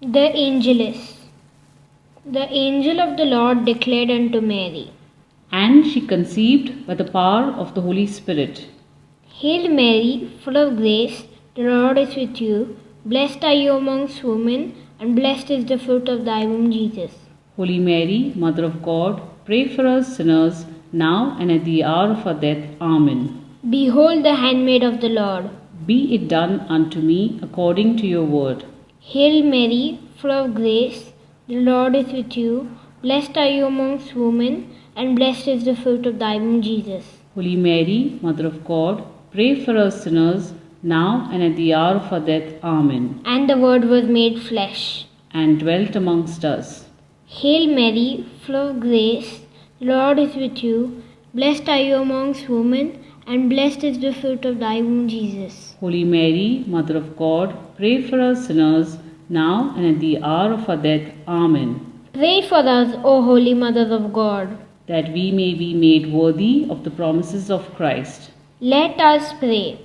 The Angelus. The angel of the Lord declared unto Mary, And she conceived by the power of the Holy Spirit. Hail Mary, full of grace, the Lord is with you. Blessed are you amongst women, and blessed is the fruit of thy womb, Jesus. Holy Mary, Mother of God, pray for us sinners, now and at the hour of our death. Amen. Behold the handmaid of the Lord. Be it done unto me according to your word. Hail Mary, full of grace, the Lord is with you. Blessed are you amongst women, and blessed is the fruit of thy womb, Jesus. Holy Mary, Mother of God, pray for us sinners, now and at the hour of our death. Amen. And the Word was made flesh, and dwelt amongst us. Hail Mary, full of grace, the Lord is with you. Blessed are you amongst women, and blessed is the fruit of thy womb, Jesus. Holy Mary, Mother of God, pray for us sinners, now and at the hour of our death. Amen. Pray for us, O Holy Mother of God, that we may be made worthy of the promises of Christ. Let us pray.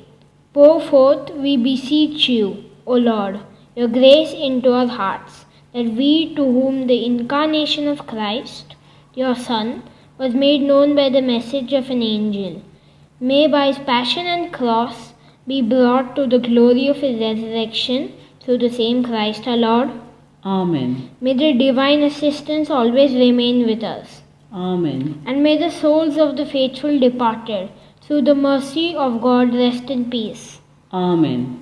Pour forth, we beseech you, O Lord, your grace into our hearts, that we, to whom the incarnation of Christ, your Son, was made known by the message of an angel, may by his passion and cross be brought to the glory of his resurrection through the same Christ our Lord. Amen. May the divine assistance always remain with us. Amen. And may the souls of the faithful departed, through the mercy of God, rest in peace. Amen.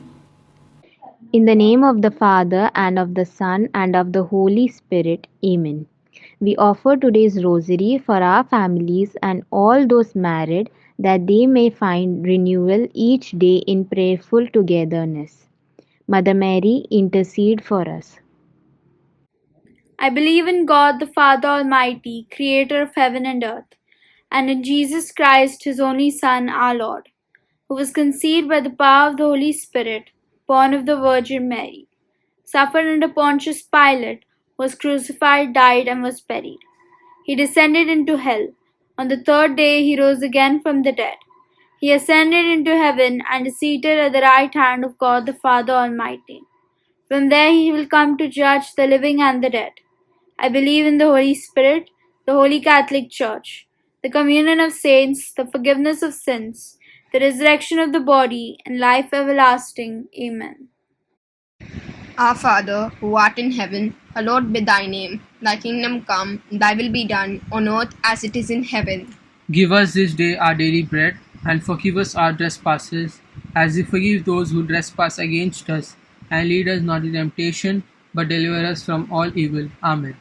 In the name of the Father, and of the Son, and of the Holy Spirit. Amen. We offer today's rosary for our families and all those married, that they may find renewal each day in prayerful togetherness. Mother Mary, intercede for us. I believe in God the Father Almighty, creator of heaven and earth, and in Jesus Christ, his only Son, our Lord, who was conceived by the power of the Holy Spirit, born of the Virgin Mary, suffered under Pontius Pilate, was crucified, died, and was buried. He descended into hell. On the third day he rose again from the dead. He ascended into heaven and is seated at the right hand of God the Father Almighty. From there he will come to judge the living and the dead. I believe in the Holy Spirit, the Holy Catholic Church, the communion of saints, the forgiveness of sins, the resurrection of the body, and life everlasting. Amen. Our Father, who art in heaven, hallowed be thy name. Thy kingdom come, thy will be done, on earth as it is in heaven. Give us this day our daily bread, and forgive us our trespasses, as we forgive those who trespass against us. And lead us not into temptation, but deliver us from all evil. Amen.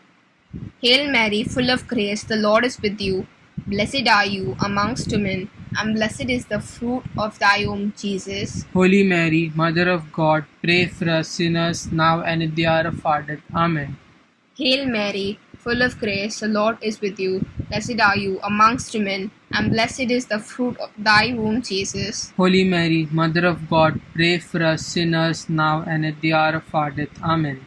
Hail Mary, full of grace, the Lord is with you. Blessed are you amongst women, and blessed is the fruit of thy womb, Jesus. Holy Mary, Mother of God, pray for us sinners, now and at the hour of our death. Amen. Hail Mary, full of grace, the Lord is with you. Blessed are you amongst women, and blessed is the fruit of thy womb, Jesus. Holy Mary, Mother of God, pray for us sinners, now and at the hour of our death. Amen.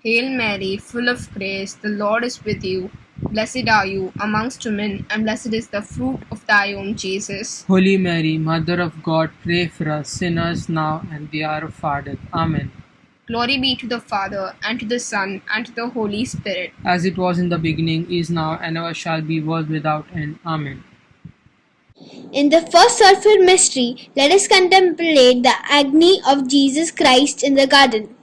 Hail Mary, full of grace, the Lord is with you. Blessed are you amongst women, and blessed is the fruit of thy womb, Jesus. Holy Mary, Mother of God, pray for us sinners, now and at the hour of our death. Amen. Glory be to the Father, and to the Son, and to the Holy Spirit. As it was in the beginning, is now, and ever shall be, world without end. Amen. In the first sorrowful mystery, let us contemplate the agony of Jesus Christ in the garden.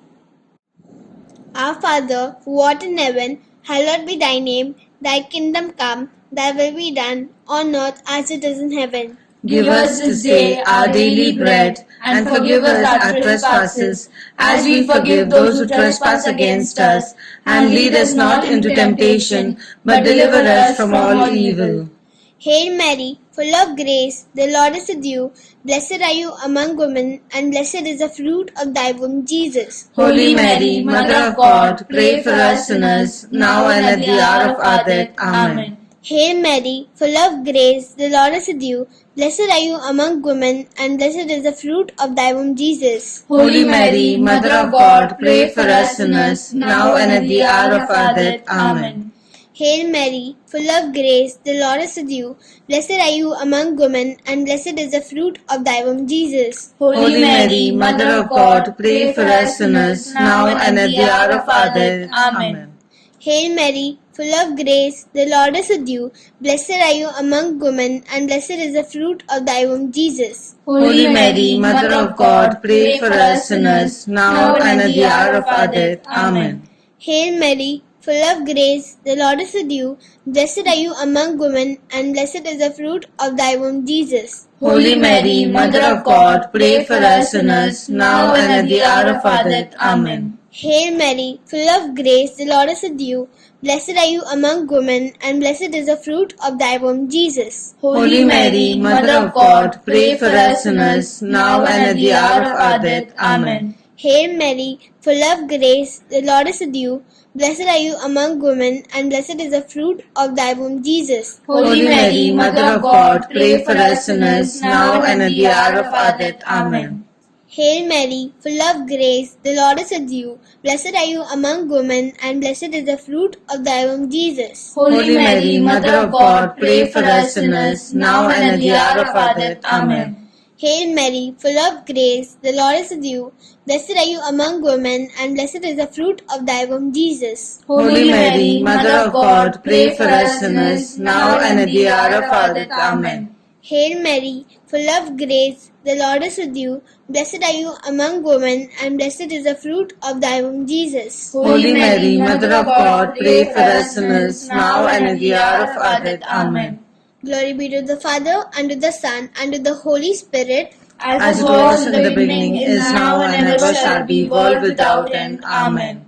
Our Father, who art in heaven, hallowed be thy name. Thy kingdom come, thy will be done, on earth as it is in heaven. Give us this day our daily bread, and forgive us our trespasses, as we forgive those who trespass against us. And lead us not into temptation, but deliver us from all evil. Hail Mary, full of grace, the Lord is with you. Blessed are you among women, and blessed is the fruit of thy womb, Jesus. Holy Mary, Mother of God, pray for us sinners, now and at the hour of our death. Amen. Hail Mary, full of grace, the Lord is with you. Blessed are you among women, and blessed is the fruit of thy womb, Jesus. Holy Mary, Mother of God, pray for us sinners, now and at the hour of our death. Amen. Hail Mary, full of grace, the Lord is with you. Blessed are you among women, and blessed is the fruit of thy womb, Jesus. Holy Mary, Mother of God, pray for us sinners, now and at the hour of our death. Amen. Hail Mary, full of grace, the Lord is with you. Blessed are you among women, and blessed is the fruit of thy womb, Jesus. Holy Mary, Mother of God, pray for us sinners, now and at the hour of our death. Amen. Hail Mary, full of grace, the Lord is with you. Blessed are you among women, and blessed is the fruit of thy womb, Jesus. Holy Mary, Mother of God, pray for us sinners, now and at the hour of our death. Amen. Hail Mary, full of grace, the Lord is with you. Blessed are you among women, and blessed is the fruit of thy womb, Jesus. Holy Mary, Mother of God, pray for us sinners, now and at the hour of our death. Amen. Hail Mary, full of grace, the Lord is with you. Blessed are you among women, and blessed is the fruit of thy womb, Jesus. Holy Mary, Mother of God, pray for us sinners, now and at the hour of our death. Amen. Hail Mary, full of grace, the Lord is with you. Blessed are you among women, and blessed is the fruit of thy womb, Jesus. Holy Mary, Mother of God, pray for us sinners, now and at the hour of our death. Amen. Hail Mary, full of grace, the Lord is with you. Blessed are you among women, and blessed is the fruit of thy womb, Jesus. Holy Mary, Mother of God, pray for us sinners, now and at the hour of our death. Amen. Hail Mary, full of grace, the Lord is with you. Blessed are you among women, and blessed is the fruit of thy womb, Jesus. Holy Mary, Mother of God, pray for us sinners, now and at the hour of our death. Amen. Glory be to the Father, and to the Son, and to the Holy Spirit, as it was in the beginning, is now, and ever shall be, world without end. Amen.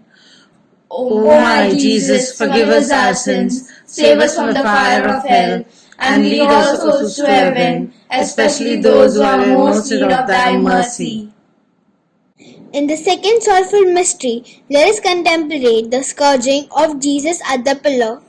O my Jesus, forgive us our sins, save us from the fire of hell, and lead us souls to heaven, especially those who are in most need of thy mercy. In the second sorrowful mystery, let us contemplate the scourging of Jesus at the pillar.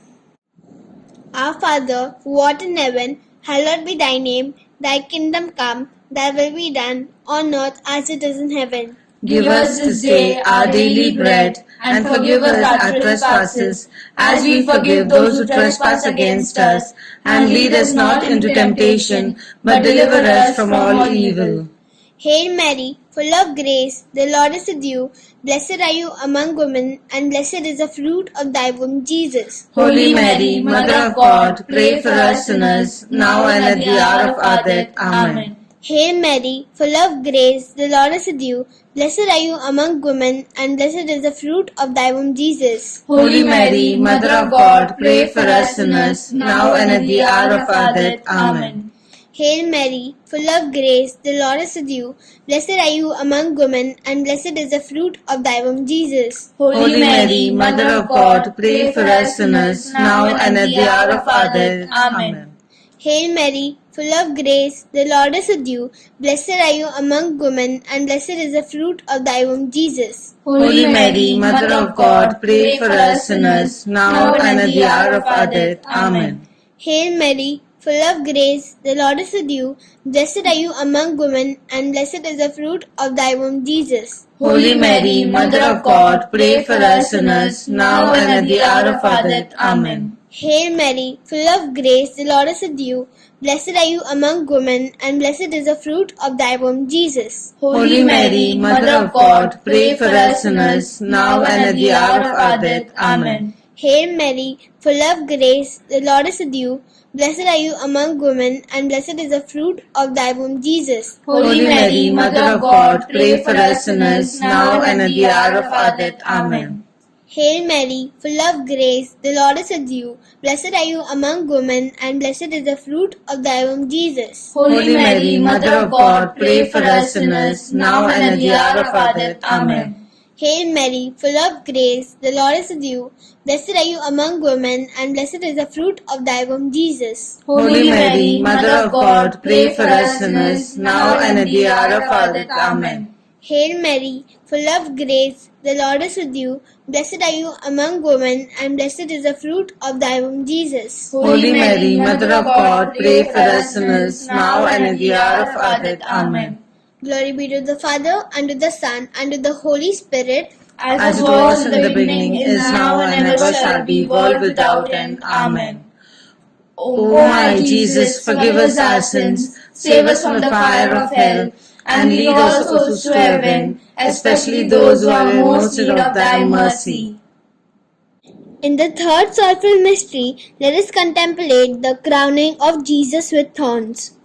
Our Father, who art in heaven, hallowed be thy name. Thy kingdom come, thy will be done, on earth as it is in heaven. Give us this day our daily bread, and forgive us our trespasses, as we forgive those who trespass against us. And lead us not into temptation, but deliver us from all evil. Hail Mary, full of grace, the Lord is with you. Blessed are you among women, and blessed is the fruit of thy womb, Jesus. Holy Mary, Mother of God, pray for us sinners, now and at the hour of our death. Amen. Hail Mary, full of grace, the Lord is with you. Blessed are you among women, and blessed is the fruit of thy womb, Jesus. Holy Mary, Mother of God, pray for us sinners, now and at the hour of our death. Amen. Hail Mary, full of grace, the Lord is with you. Blessed are you among women, and blessed is the fruit of thy womb, Jesus. Holy Mary, Mother of God, pray for us sinners, now and at the hour of our death. Amen. Hail Mary, full of grace, the Lord is with you. Blessed are you among women, and blessed is the fruit of thy womb, Jesus. Holy Mary, Mother of God, pray for us sinners, now and at the hour of our death. Amen. Hail Mary, full of grace, the Lord is with you. Blessed are you among women, and blessed is the fruit of thy womb, Jesus. Holy Mary, Mother of God, pray for us sinners, now and at the hour of our death. Amen. Hail Mary, full of grace, the Lord is with you. Blessed are you among women, and blessed is the fruit of thy womb, Jesus. Holy Mary, Mother of God, pray for us sinners, now and at the hour of our death. Amen. Hail Mary, full of grace, the Lord is with you. Blessed are you among women, and blessed is the fruit of thy womb, Jesus. Holy Mary, Mother of God, pray for us sinners, now and at the hour of our death. Amen. Hail Mary, full of grace, the Lord is with you. Blessed are you among women, and blessed is the fruit of thy womb, Jesus. Holy Mary, Mother of God, pray for us sinners, now and at the hour of our death. Amen. Hail Mary, full of grace, the Lord is with you. Blessed are you among women, and blessed is the fruit of thy womb, Jesus. Holy Mary, Mother of God, pray for us sinners, now and at the hour of our death. Amen. Hail Mary, full of grace, the Lord is with you. Blessed are you among women, and blessed is the fruit of thy womb, Jesus. Holy Mary, Mother of God, pray for us sinners, now and at the hour of our death. Amen. Glory be to the Father, and to the Son, and to the Holy Spirit, as it was in the beginning, is now, and ever shall be, world without end. Amen. O my Jesus, forgive us our sins, save us from the fire of hell, and lead all souls to heaven, especially those who are in most need of thy mercy. In the third sorrowful mystery, let us contemplate the crowning of Jesus with thorns.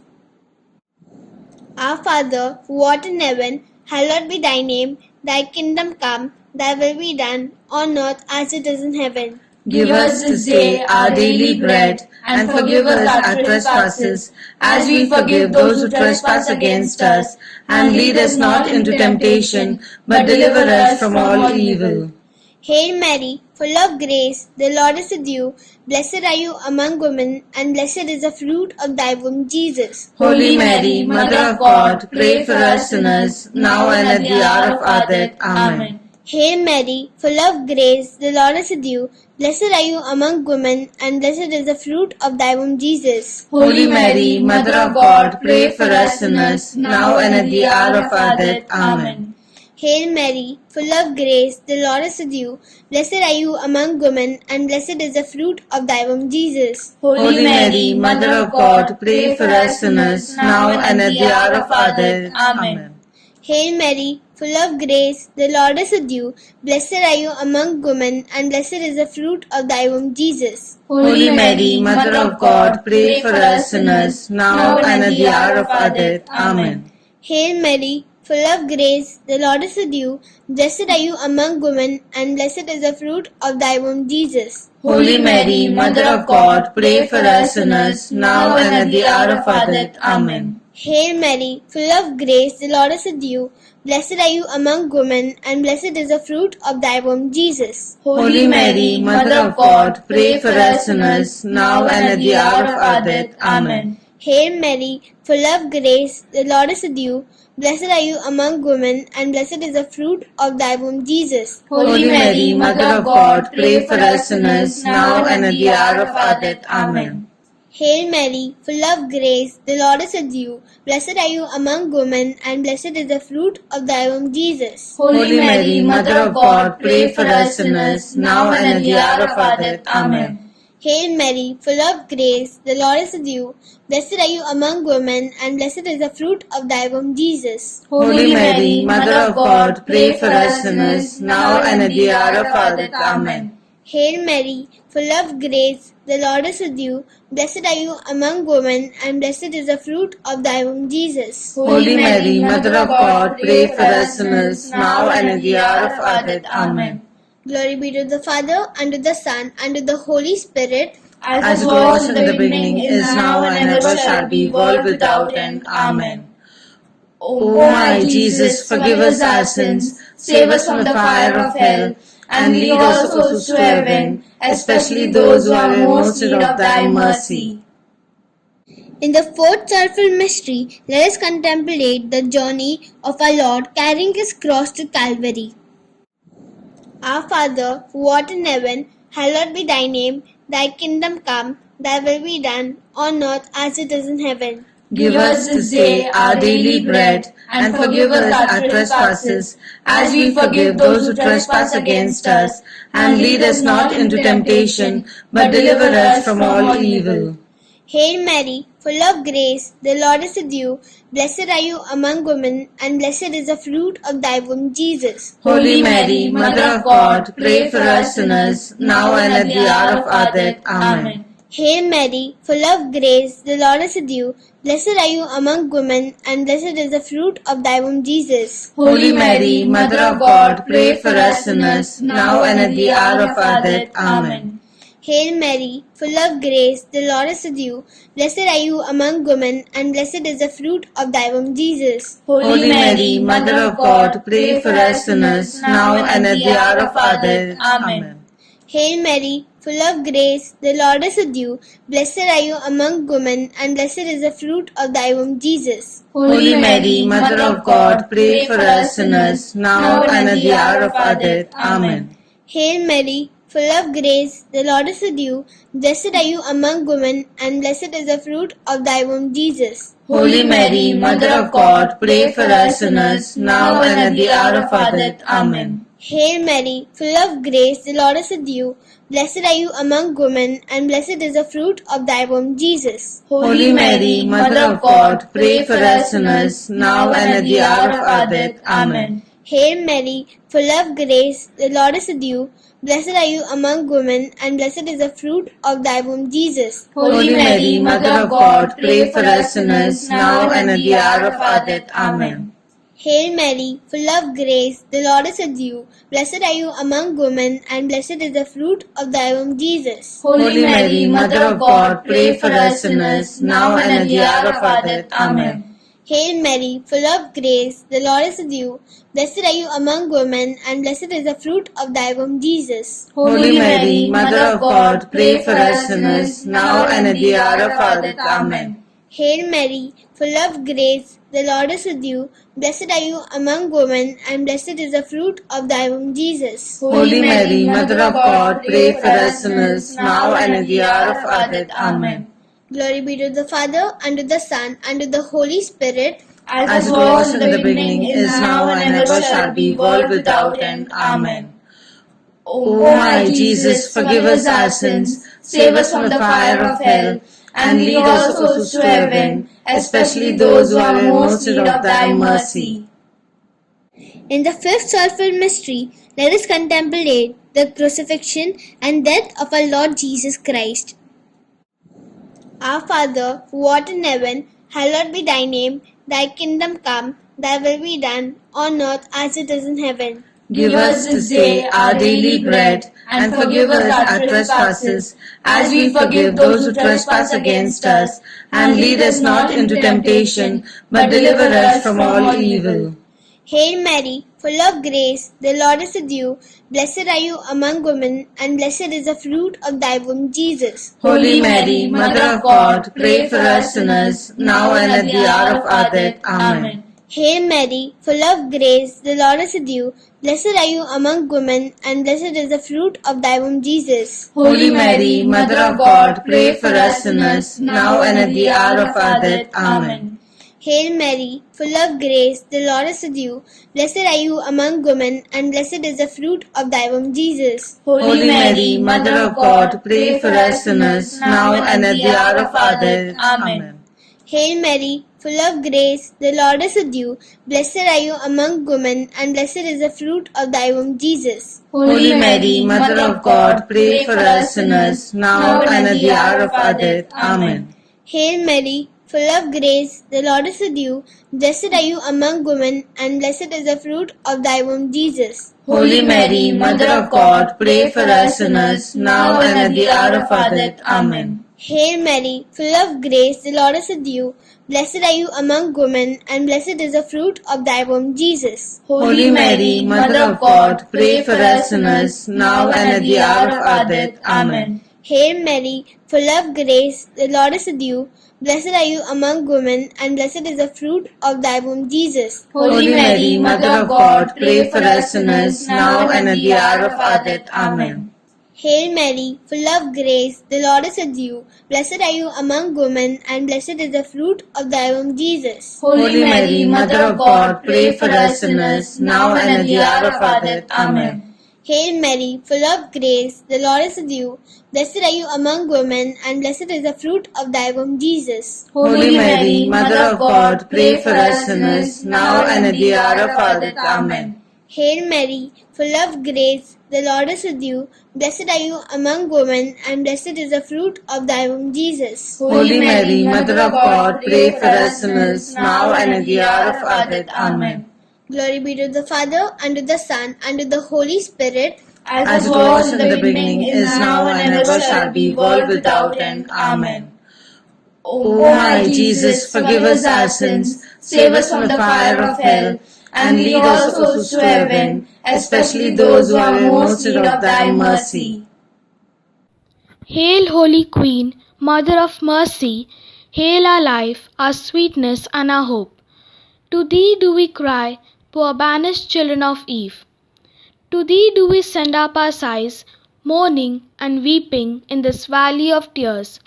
Our Father, who art in heaven, hallowed be thy name. Thy kingdom come, thy will be done, on earth as it is in heaven. Give us this day our daily bread, and forgive us our trespasses, as we forgive those who trespass against us. And lead us not into temptation, but deliver us from all evil. Hail Mary, full of grace, the Lord is with you. Blessed are you among women, and blessed is the fruit of thy womb, Jesus. Holy Mary, Mother of God, pray for us sinners, now and at the hour of our death. Amen. Hail Mary, full of grace, the Lord is with you. Blessed are you among women, and blessed is the fruit of thy womb, Jesus. Holy Mary, Mother of God, pray for us sinners, now and at the hour of our death. Amen. Hail Mary, full of grace, the Lord is with you. Blessed are you among women, and blessed is the fruit of thy womb, Jesus. Holy Mary, Mother of God, pray for us sinners, now and at the hour of our death. Amen. Hail Mary, full of grace, the Lord is with you. Blessed are you among women, and blessed is the fruit of thy womb, Jesus. Holy Mary, Mother of God, pray for us sinners, now and at the hour of our death. Amen. Hail Mary, full of grace, the Lord is with you. Blessed are you among women, and blessed is the fruit of thy womb, Jesus. Holy Mary, Mother of God, pray for us sinners, now and at the hour of our death. Amen. Hail Mary, full of grace, the Lord is with you. Blessed are you among women, and blessed is the fruit of thy womb, Jesus. Holy Mary, Mother of God, pray for us sinners, now and at the hour of our death. Amen. Hail Mary, full of grace, the Lord is with you. Blessed are you among women, and blessed is the fruit of thy womb, Jesus. Holy Mary, Mother of God, pray for us sinners, now and at the hour of our death. Amen. Hail Mary, full of grace, the Lord is with you. Blessed are you among women, and blessed is the fruit of thy womb, Jesus. Holy Mary, Mother of God, pray for us sinners, now and at the hour of our death. Amen. Hail Mary, full of grace, the Lord is with you. Blessed are you among women, and blessed is the fruit of thy womb, Jesus. Holy Mary, Mother of God, pray for us sinners, now and at the hour of our death. Amen. Hail Mary, full of grace, the Lord is with you. Blessed are you among women, and blessed is the fruit of thy womb, Jesus. Holy Mary, Mother of God, pray for us sinners, now and at the hour of our death. Amen. Glory be to the Father, and to the Son, and to the Holy Spirit, as it was in the beginning, is now, and ever shall be, world without end. Amen. O my Jesus, forgive us our sins, save us from the fire of hell, and lead all souls to heaven, especially those who are in most need of thy mercy. In the fourth sorrowful mystery, let us contemplate the journey of our Lord carrying his cross to Calvary. Our Father, who art in heaven, hallowed be thy name. Thy kingdom come, thy will be done, on earth as it is in heaven. Give us this day our daily bread, and forgive us our trespasses, as we forgive those who trespass against us. And lead us not into temptation, but deliver us from all evil. Hail Mary, full of grace, the Lord is with you. Blessed are you among women, and blessed is the fruit of thy womb, Jesus. Holy Mary, Mother of God, pray for us sinners, now and at the hour of our death. Amen. Hail Mary, full of grace, the Lord is with you. Blessed are you among women, and blessed is the fruit of thy womb, Jesus. Holy Mary, Mother of God, pray for us sinners, now and at the hour of our death. Amen. Hail Mary, full of grace, the Lord is with you. Blessed are you among women, and blessed is the fruit of thy womb, Jesus. Holy Mary, Mother of God, pray for us sinners, now and at the hour of our death. Amen. Hail Mary, full of grace, the Lord is with you. Blessed are you among women, and blessed is the fruit of thy womb, Jesus. Holy Mary, Mother of God, pray for us sinners, now and at the hour of our death. Amen. Hail Mary, full of grace, the Lord is with you. Blessed are you among women, and blessed is the fruit of thy womb, Jesus. Holy Mary, Mother of God, pray for us sinners, now and at the hour of our death. Amen. Hail Mary, full of grace, the Lord is with you. Blessed are you among women, and blessed is the fruit of thy womb, Jesus. Holy Mary, Mother of God, pray for us sinners, now and at the hour of our death. Amen. Hail Mary, full of grace, the Lord is with you. Blessed are you among women, and blessed is the fruit of thy womb, Jesus. Holy Mary, Mother of God, pray for us sinners, now and at the hour of our death. Amen. Hail Mary, full of grace, the Lord is with you. Blessed are you among women, and blessed is the fruit of thy womb, Jesus. Holy Mary, Mother of God, pray for us sinners, now and at the hour of our death. Amen. Hail Mary, full of grace, the Lord is with you. Blessed are you among women, and blessed is the fruit of thy womb, Jesus. Holy Mary, Mother of God, pray for us sinners, now and at the hour of our death. Amen. Hail Mary, full of grace, the Lord is with you. Blessed are you among women, and blessed is the fruit of thy womb, Jesus. Holy Mary, Mother of God, pray for us sinners, now and at the hour of our death. Amen. Glory be to the Father, and to the Son, and to the Holy Spirit, as it was in the beginning, is now, and ever shall be, world without end. Amen. O my Jesus, forgive us our sins, save us from the fire of hell, and lead us souls to heaven, especially those who are in most need of thy mercy. In the fifth sorrowful mystery, let us contemplate the crucifixion and death of our Lord Jesus Christ. Our Father, who art in heaven, hallowed be thy name. Thy kingdom come, thy will be done, on earth as it is in heaven. Give us this day our daily bread, and forgive us our trespasses, as we forgive those who trespass against us. And lead us not into temptation, but deliver us from all evil. Hail Mary, full of grace, the Lord is with you. Blessed are you among women, and blessed is the fruit of thy womb, Jesus. Holy Mary, Mother of God, pray for us sinners, now and at the hour of our death. Amen. Hail Mary, full of grace, the Lord is with you. Blessed are you among women, and blessed is the fruit of thy womb, Jesus. Holy Mary, Mother of God, pray for us sinners, now and at the hour of our death. Amen. Hail Mary, full of grace, the Lord is with you. Blessed are you among women, and blessed is the fruit of thy womb, Jesus. Holy Mary, Mother of God, pray for us sinners, now and at the hour of our death. Amen. Hail Mary, full of grace, the Lord is with you. Blessed are you among women, and blessed is the fruit of thy womb, Jesus. Holy Mary, Mother of God, pray for us sinners, now and at the hour of our death. Amen. Hail Mary, full of grace, the Lord is with you. Blessed are you among women, and blessed is the fruit of thy womb, Jesus. Holy Mary, Mother of God, pray for us sinners, now and at the hour of our death. Amen. Hail Mary, full of grace, the Lord is with you. Blessed are you among women, and blessed is the fruit of thy womb, Jesus. Holy Mary, Mother of God, pray for us sinners, now and at the hour of our death. Amen. Hail Mary, full of grace, the Lord is with you. Blessed are you among women, and blessed is the fruit of thy womb, Jesus. Holy Mary, Mother of God, pray for us sinners, now and at the hour of our death. Amen. Hail Mary, full of grace, the Lord is with you. Blessed are you among women, and blessed is the fruit of thy womb, Jesus. Holy Mary, Mother of God, pray for us sinners, now and at the hour of our death. Amen. Hail Mary, full of grace, the Lord is with you. Blessed are you among women, and blessed is the fruit of thy womb, Jesus. Holy Mary, Mother of God, pray for us sinners, now and at the hour of our death. Amen. Hail Mary, full of grace, the Lord is with you. Blessed are you among women, and blessed is the fruit of thy womb, Jesus. Holy Mary, Mother of God, pray for us sinners, now and at the hour of our death. Amen. Glory be to the Father, and to the Son, and to the Holy Spirit, as it was in the beginning, is now, and ever shall be, world without end. Amen. O my Jesus, forgive us our sins, save us from the fire of hell, and lead us souls to heaven, especially those who are in most need of thy mercy. Hail, Holy Queen, Mother of Mercy, hail our life, our sweetness, and our hope. To thee do we cry, poor banished children of Eve. To thee do we send up our sighs, mourning and weeping in this valley of tears.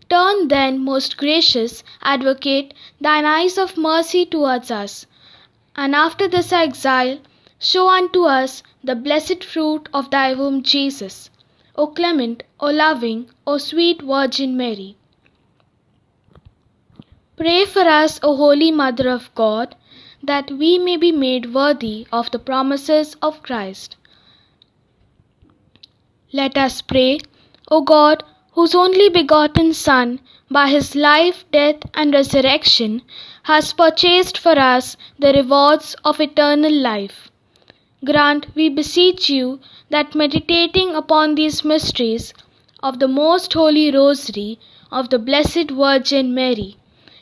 Turn then, most gracious Advocate, thine eyes of mercy towards us, and after this exile, show unto us the blessed fruit of thy womb, Jesus. O clement, O loving, O sweet Virgin Mary. Pray for us, O Holy Mother of God, that we may be made worthy of the promises of Christ. Let us pray, O God, whose only begotten Son, by his life, death, and resurrection, has purchased for us the rewards of eternal life. Grant, we beseech you, that meditating upon these mysteries of the most holy Rosary of the Blessed Virgin Mary,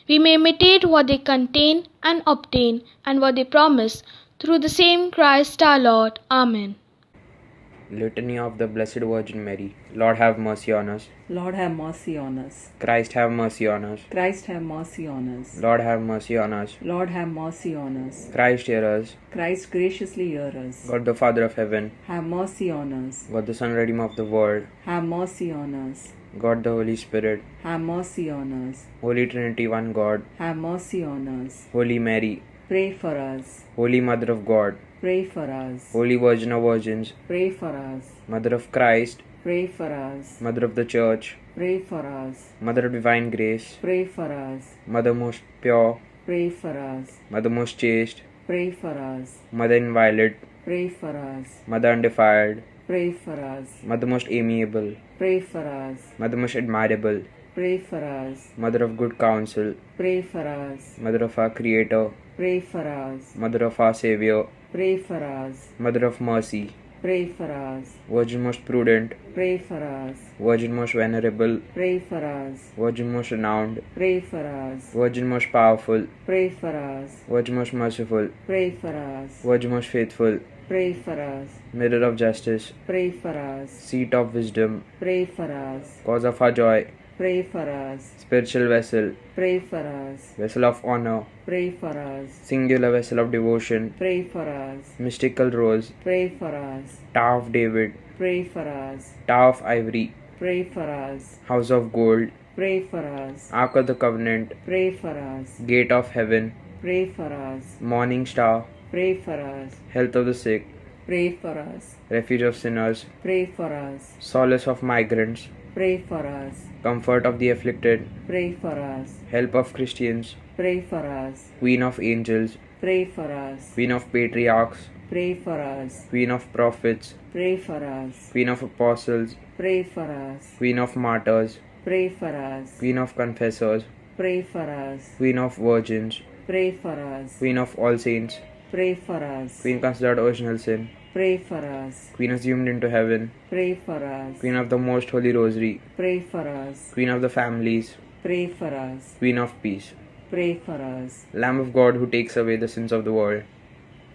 we may imitate what they contain and obtain and what they promise, through the same Christ our Lord. Amen. Litany of the Blessed Virgin Mary. Lord have mercy on us. Lord have mercy on us. Christ have mercy on us. Christ have mercy on us. Lord have mercy on us. Lord have mercy on us. Christ hear us. Christ graciously hear us. God the Father of heaven. Have mercy on us. God the Son Redeemer of the world. Have mercy on us. God the Holy Spirit. Have mercy on us. Holy Trinity, one God. Have mercy on us. Holy Mary. Pray for us. Holy Mother of God. Pray for us. Holy Virgin of Virgins. Pray for us. Mother of Christ. Pray for us. Mother of the Church. Pray for us. Mother of Divine Grace. Pray for us. Mother most pure. Pray for us. Mother most chaste. Pray for us. Mother inviolate. Pray for us. Mother undefiled. Pray for us. Mother most amiable. Pray for us. Mother most admirable. Pray for us. Mother of good counsel. Pray for us. Mother of our Creator. Pray for us. Mother of our Savior. Pray for us. Mother of mercy. Pray for us. Virgin most prudent. Pray for us. Virgin most venerable. Pray for us. Virgin most renowned. Pray for us. Virgin most powerful. Pray for us. Virgin most merciful. Pray for us. Virgin most faithful. Pray for us. Mirror of justice. Pray for us. Seat of wisdom. Pray for us. Cause of our joy. Pray for us. Spiritual vessel. Pray for us. Vessel of honor. Pray for us. Singular vessel of devotion. Pray for us. Mystical rose. Pray for us. Tower of David. Pray for us. Tower of ivory. Pray for us. House of gold. Pray for us. Ark of the covenant. Pray for us. Gate of heaven. Pray for us. Morning star. Pray for us. Health of the sick. Pray for us. Refuge of sinners. Pray for us. Solace of migrants. Pray for us. Comfort of the afflicted. Pray for us. Help of Christians. Pray for us. Queen of angels. Pray for us. Queen of patriarchs. Pray for us. Queen of prophets. Pray for us. Queen of apostles. Pray for us. Queen of martyrs. Pray for us. Queen of confessors. Pray for us. Queen of virgins. Pray for us. Queen of all saints. Pray for us. Queen considered original sin. Pray for us. Queen assumed into heaven. Pray for us. Queen of the most holy rosary. Pray for us. Queen of the families. Pray for us. Queen of peace. Pray for us. Lamb of God who takes away the sins of the world.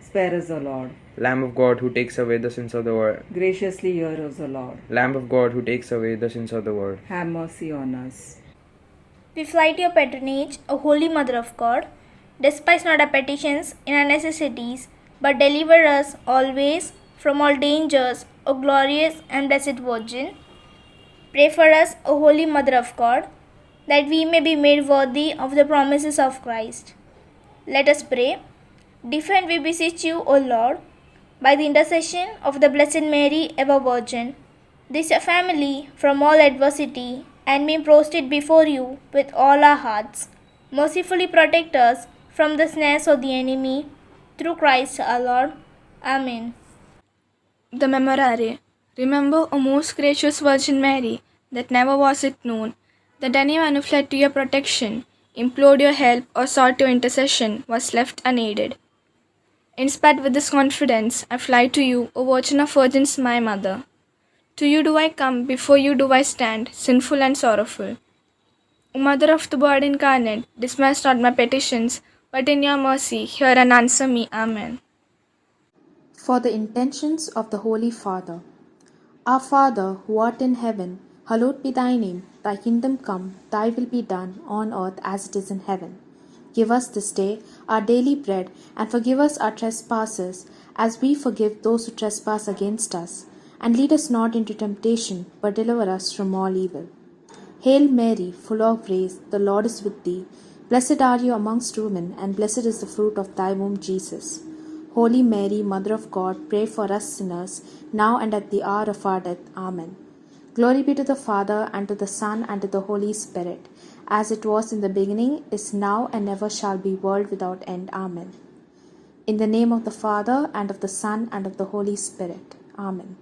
Spare us, O Lord. Lamb of God who takes away the sins of the world. Graciously hear us, O Lord. Lamb of God who takes away the sins of the world. Have mercy on us. We fly to your patronage, O Holy Mother of God. Despise not our petitions in our necessities, but deliver us always from all dangers, O glorious and blessed Virgin. Pray for us, O Holy Mother of God, that we may be made worthy of the promises of Christ. Let us pray. Defend, we beseech you, O Lord, by the intercession of the Blessed Mary, ever Virgin, this your family from all adversity, and may prostrate before you with all our hearts. Mercifully protect us from the snares of the enemy, through Christ our Lord. Amen. The Memorare. Remember, O most gracious Virgin Mary, that never was it known that anyone who fled to your protection, implored your help, or sought your intercession was left unaided. Inspired with this confidence, I fly to you, O Virgin of Virgins, my Mother. To you do I come, before you do I stand, sinful and sorrowful. O Mother of the Word incarnate, dismiss not my petitions, but in your mercy hear and answer me. Amen. For the intentions of the Holy Father. Our Father, who art in heaven, hallowed be thy name. Thy kingdom come, thy will be done, on earth as it is in heaven. Give us this day our daily bread, and forgive us our trespasses, as we forgive those who trespass against us. and lead us not into temptation, but deliver us from all evil. Hail Mary, full of grace, the Lord is with thee. Blessed are you amongst women, and blessed is the fruit of thy womb, Jesus. Holy Mary, Mother of God, pray for us sinners, now and at the hour of our death. Amen. Glory be to the Father, and to the Son, and to the Holy Spirit, as it was in the beginning, is now, and ever shall be, world without end. Amen. In the name of the Father, and of the Son, and of the Holy Spirit. Amen.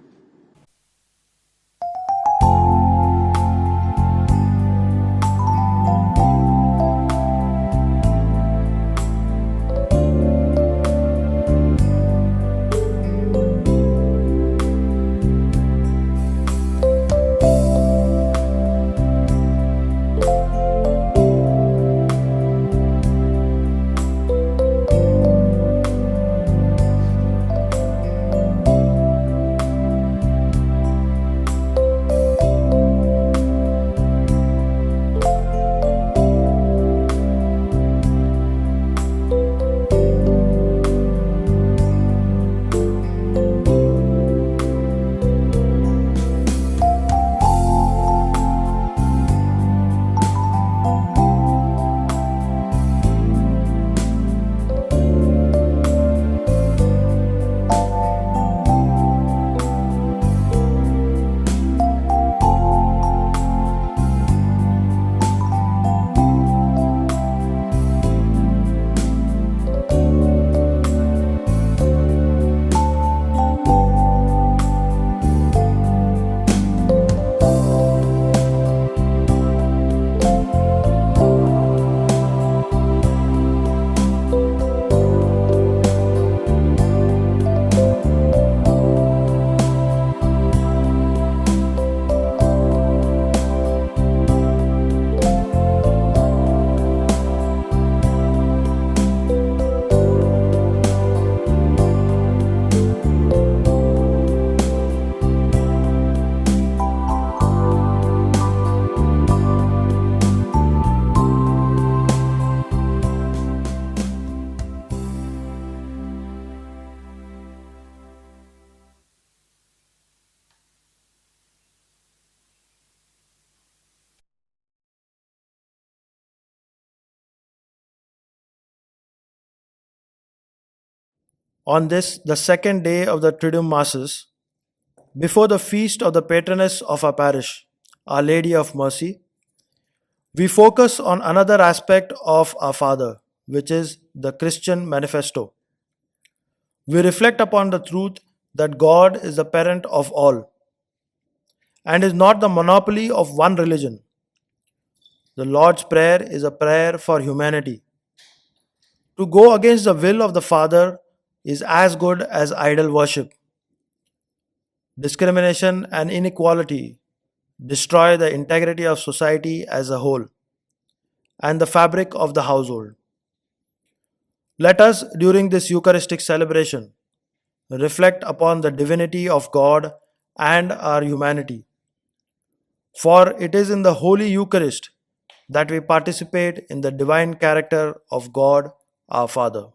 On this, the second day of the Triduum Masses, before the feast of the patroness of our parish, Our Lady of Mercy, we focus on another aspect of our Father, which is the Christian Manifesto. We reflect upon the truth that God is the parent of all and is not the monopoly of one religion. The Lord's Prayer is a prayer for humanity. To go against the will of the Father is as good as idol worship. Discrimination and inequality destroy the integrity of society as a whole and the fabric of the household. Let us, during this Eucharistic celebration, reflect upon the divinity of God and our humanity. For it is in the Holy Eucharist that we participate in the divine character of God our Father.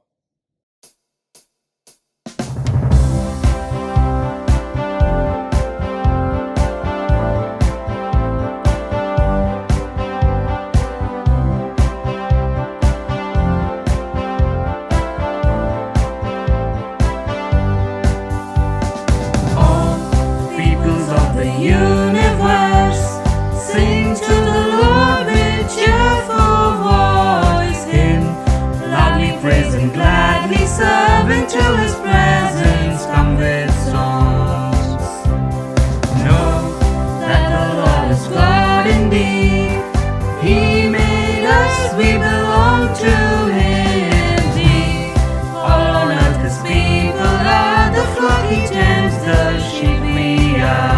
Peoples of the universe, sing to the Lord with cheerful voice. Him loudly praise and gladly serve into His presence. Come with songs. Know that the Lord is God indeed. He made us, we belong to Him. We, all on earth His people are, the flock He tends, the sheep we are.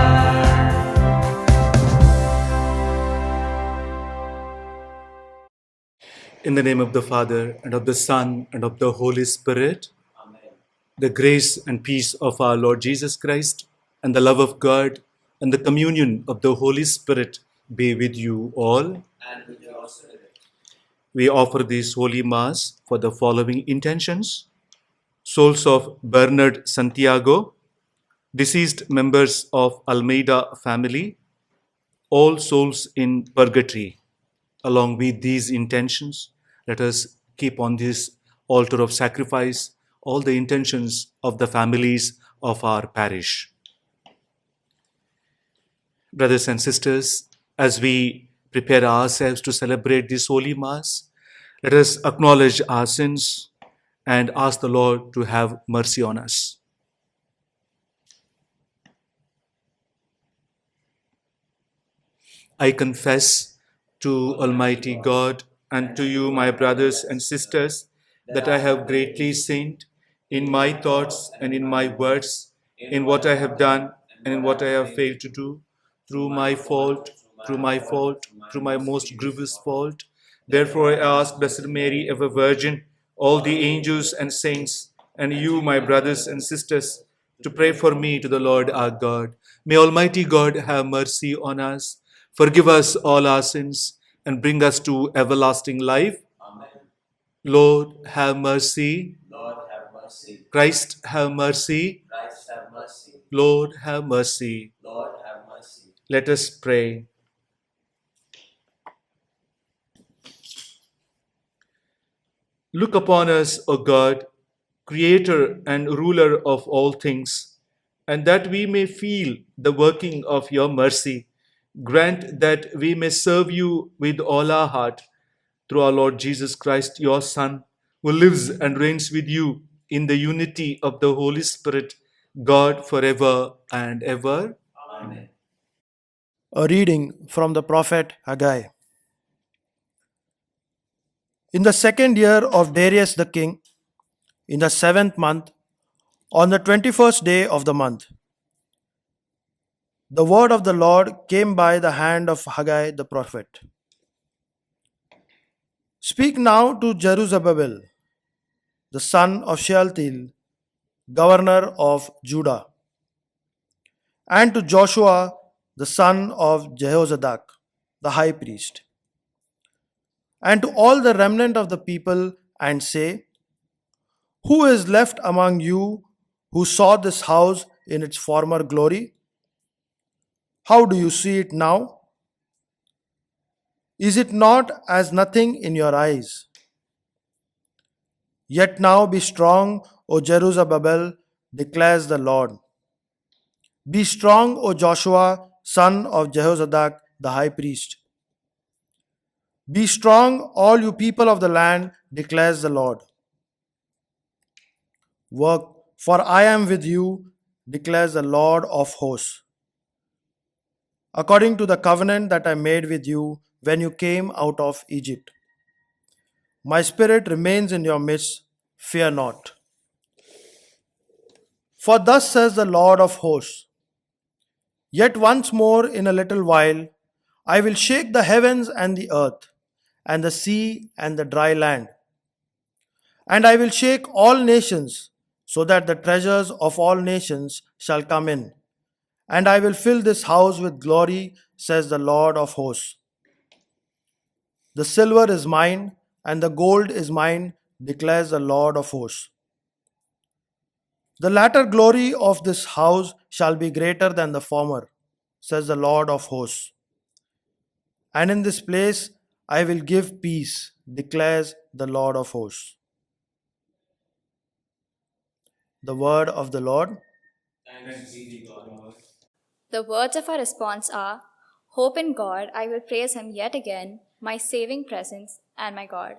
In the name of the Father, and of the Son, and of the Holy Spirit, the grace and peace of our Lord Jesus Christ, and the love of God, and the communion of the Holy Spirit be with you all. We offer this Holy Mass for the following intentions: souls of Bernard Santiago, deceased members of Almeida family, all souls in purgatory. Along with these intentions, let us keep on this altar of sacrifice all the intentions of the families of our parish. Brothers and sisters, as we prepare ourselves to celebrate this Holy Mass, let us acknowledge our sins and ask the Lord to have mercy on us. I confess to Almighty God and to you, my brothers and sisters, that I have greatly sinned in my thoughts and in my words, in what I have done and in what I have failed to do, through my most grievous fault. Therefore I ask Blessed Mary, ever Virgin, all the angels and saints, and you, my brothers and sisters, to pray for me to the Lord our God. May Almighty God have mercy on us, forgive us all our sins, and bring us to everlasting life. Amen. Lord, have mercy. Lord, have mercy. Christ, have mercy. Christ, have mercy. Lord, have mercy. Lord, have mercy. Let us pray. Look upon us, O God, Creator and ruler of all things, and that we may feel the working of your mercy. Grant that we may serve you with all our heart, through our Lord Jesus Christ, your Son, who lives and reigns with you in the unity of the Holy Spirit, God, forever and ever. Amen. A reading from the prophet Haggai. In the 2nd year of Darius the king, in the 7th month, on the 21st day of the month, the word of the Lord came by the hand of Haggai the prophet. Speak now to Zerubbabel, the son of Shealtiel, governor of Judah, and to Joshua, the son of Jehozadak, the high priest, and to all the remnant of the people, and say, who is left among you who saw this house in its former glory? How do you see it now? Is it not as nothing in your eyes? Yet now be strong, O Zerubbabel, declares the Lord. Be strong, O Joshua, son of Jehozadak, the high priest. Be strong, all you people of the land, declares the Lord. Work, for I am with you, declares the Lord of hosts. According to the covenant that I made with you when you came out of Egypt. My spirit remains in your midst, fear not. For thus says the Lord of hosts, yet once more in a little while I will shake the heavens and the earth, and the sea and the dry land. And I will shake all nations, so that the treasures of all nations shall come in. And I will fill this house with glory, says the Lord of hosts. The silver is mine, and the gold is mine, declares the Lord of hosts. The latter glory of this house shall be greater than the former, says the Lord of hosts. And in this place I will give peace, declares the Lord of hosts. The word of the Lord. Thanks be to God. The words of our response are, hope in God, I will praise him yet again, my saving presence and my God.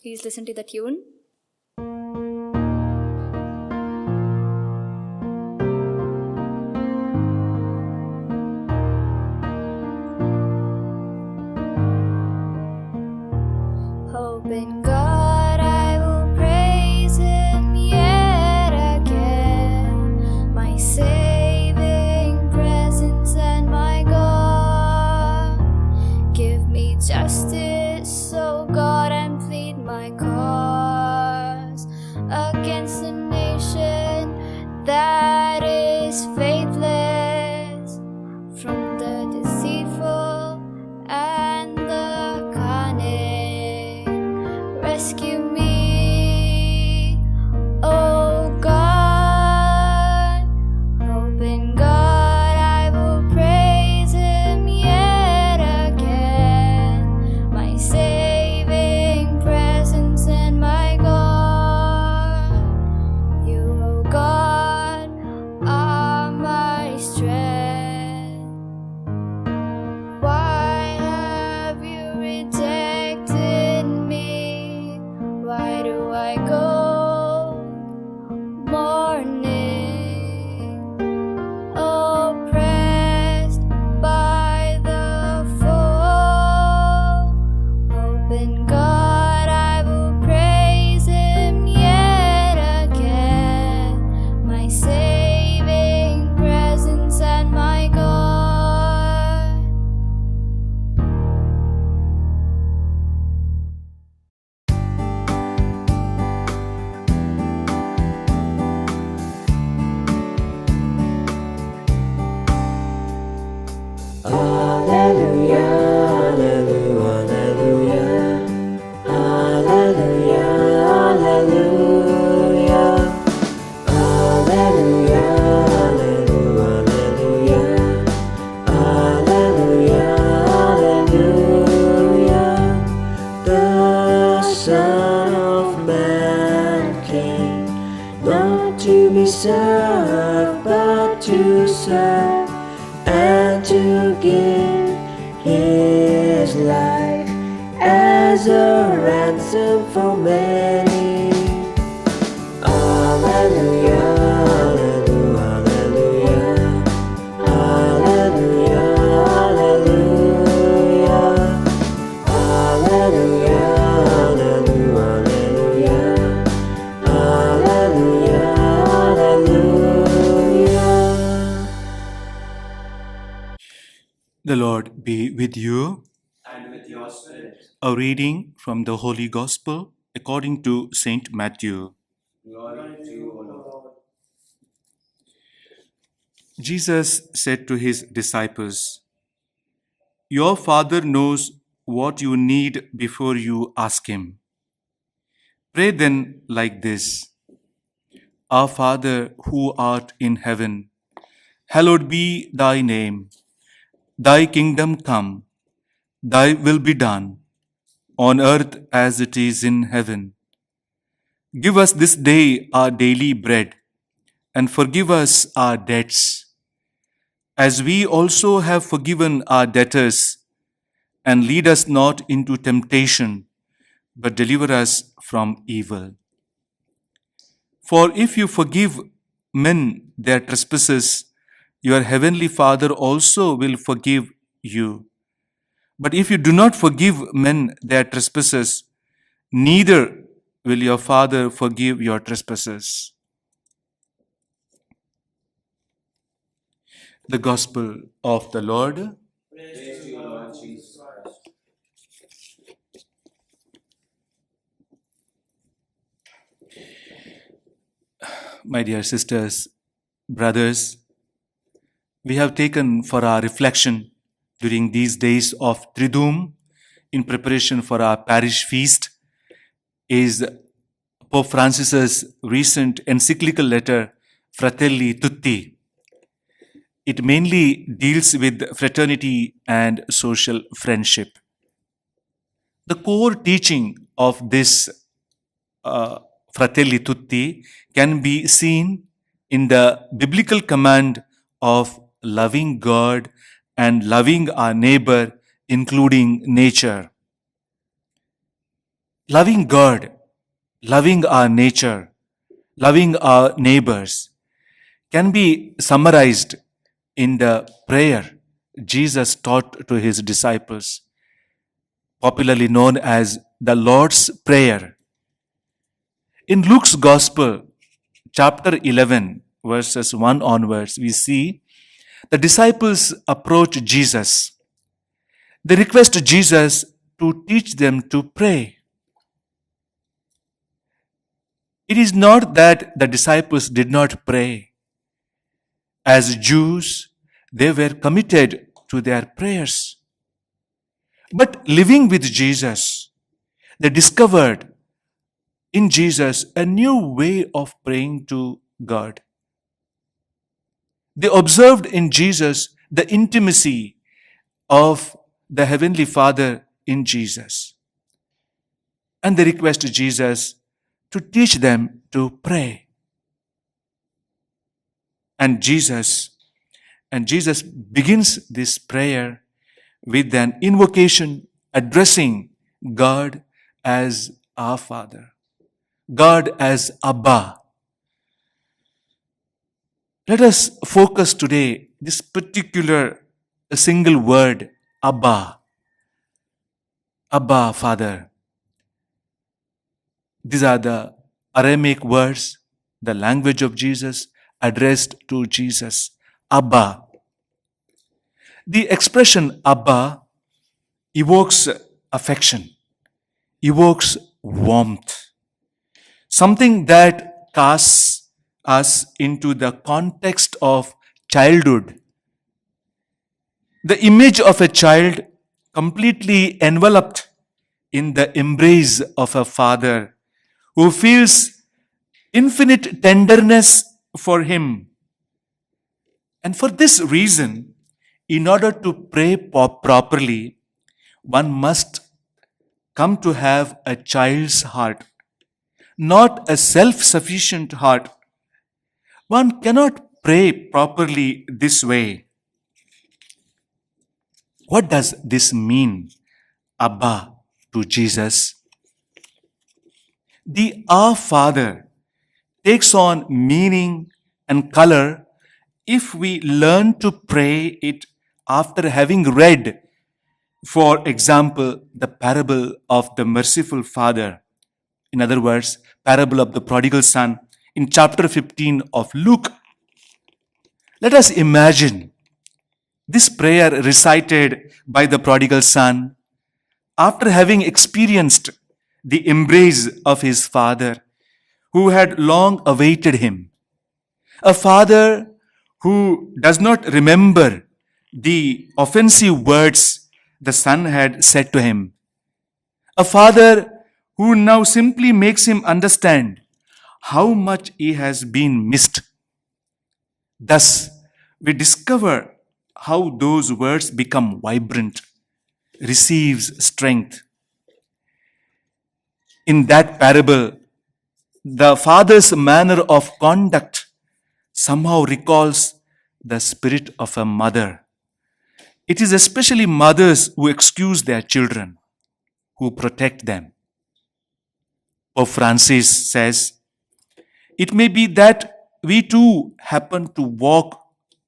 Please listen to the tune. Hope in God, I will praise him yet again, my saving presence and my God. Give me justice, O God, and plead my cause. serve and to give his life as a ransom for many. Alleluia, alleluia, alleluia, alleluia, alleluia, alleluia, alleluia, alleluia. The Lord be with you. And with your spirit. A reading from the Holy Gospel according to Saint Matthew. Glory to you, O Lord. Jesus said to his disciples, "Your Father knows what you need before you ask him. Pray then like this: Our Father who art in heaven, hallowed be thy name. Thy kingdom come, thy will be done, on earth as it is in heaven. Give us this day our daily bread, and forgive us our debts, as we also have forgiven our debtors. And lead us not into temptation, but deliver us from evil. For if you forgive men their trespasses, your heavenly Father also will forgive you. But if you do not forgive men their trespasses, neither will your Father forgive your trespasses." The Gospel of the Lord. Praise to you, Lord Jesus Christ. My dear sisters, brothers, we have taken for our reflection during these days of Triduum in preparation for our parish feast is Pope Francis's recent encyclical letter, Fratelli Tutti. It mainly deals with fraternity and social friendship. The core teaching of this Fratelli Tutti can be seen in the biblical command of loving God and loving our neighbor, including nature. Loving God, loving our nature, loving our neighbors can be summarized in the prayer Jesus taught to his disciples, popularly known as the Lord's Prayer. In Luke's Gospel, chapter 11, verses 1 onwards, we see the disciples approach Jesus. They request Jesus to teach them to pray. It is not that the disciples did not pray. As Jews, they were committed to their prayers. But living with Jesus, they discovered in Jesus a new way of praying to God. They observed in Jesus the intimacy of the Heavenly Father in Jesus. And they request Jesus to teach them to pray. And Jesus begins this prayer with an invocation addressing God as our Father, God as Abba. Let us focus today this particular single word, Abba. Abba, Father. These are the Aramaic words, the language of Jesus, addressed to Jesus. Abba. The expression Abba evokes affection, evokes warmth, something that casts us into the context of childhood. The image of a child completely enveloped in the embrace of a father who feels infinite tenderness for him. And for this reason, in order to pray properly, one must come to have a child's heart, not a self-sufficient heart. One cannot pray properly this way. What does this mean, Abba, to Jesus? The Our Father takes on meaning and color if we learn to pray it after having read, for example, the parable of the merciful father. In other words, parable of the prodigal son in chapter 15 of Luke. Let us imagine this prayer recited by the prodigal son after having experienced the embrace of his father who had long awaited him. A father who does not remember the offensive words the son had said to him. A father who now simply makes him understand how much he has been missed. Thus, we discover how those words become vibrant, receives strength. In that parable, the father's manner of conduct somehow recalls the spirit of a mother. It is especially mothers who excuse their children, who protect them. Pope Francis says, it may be that we too happen to walk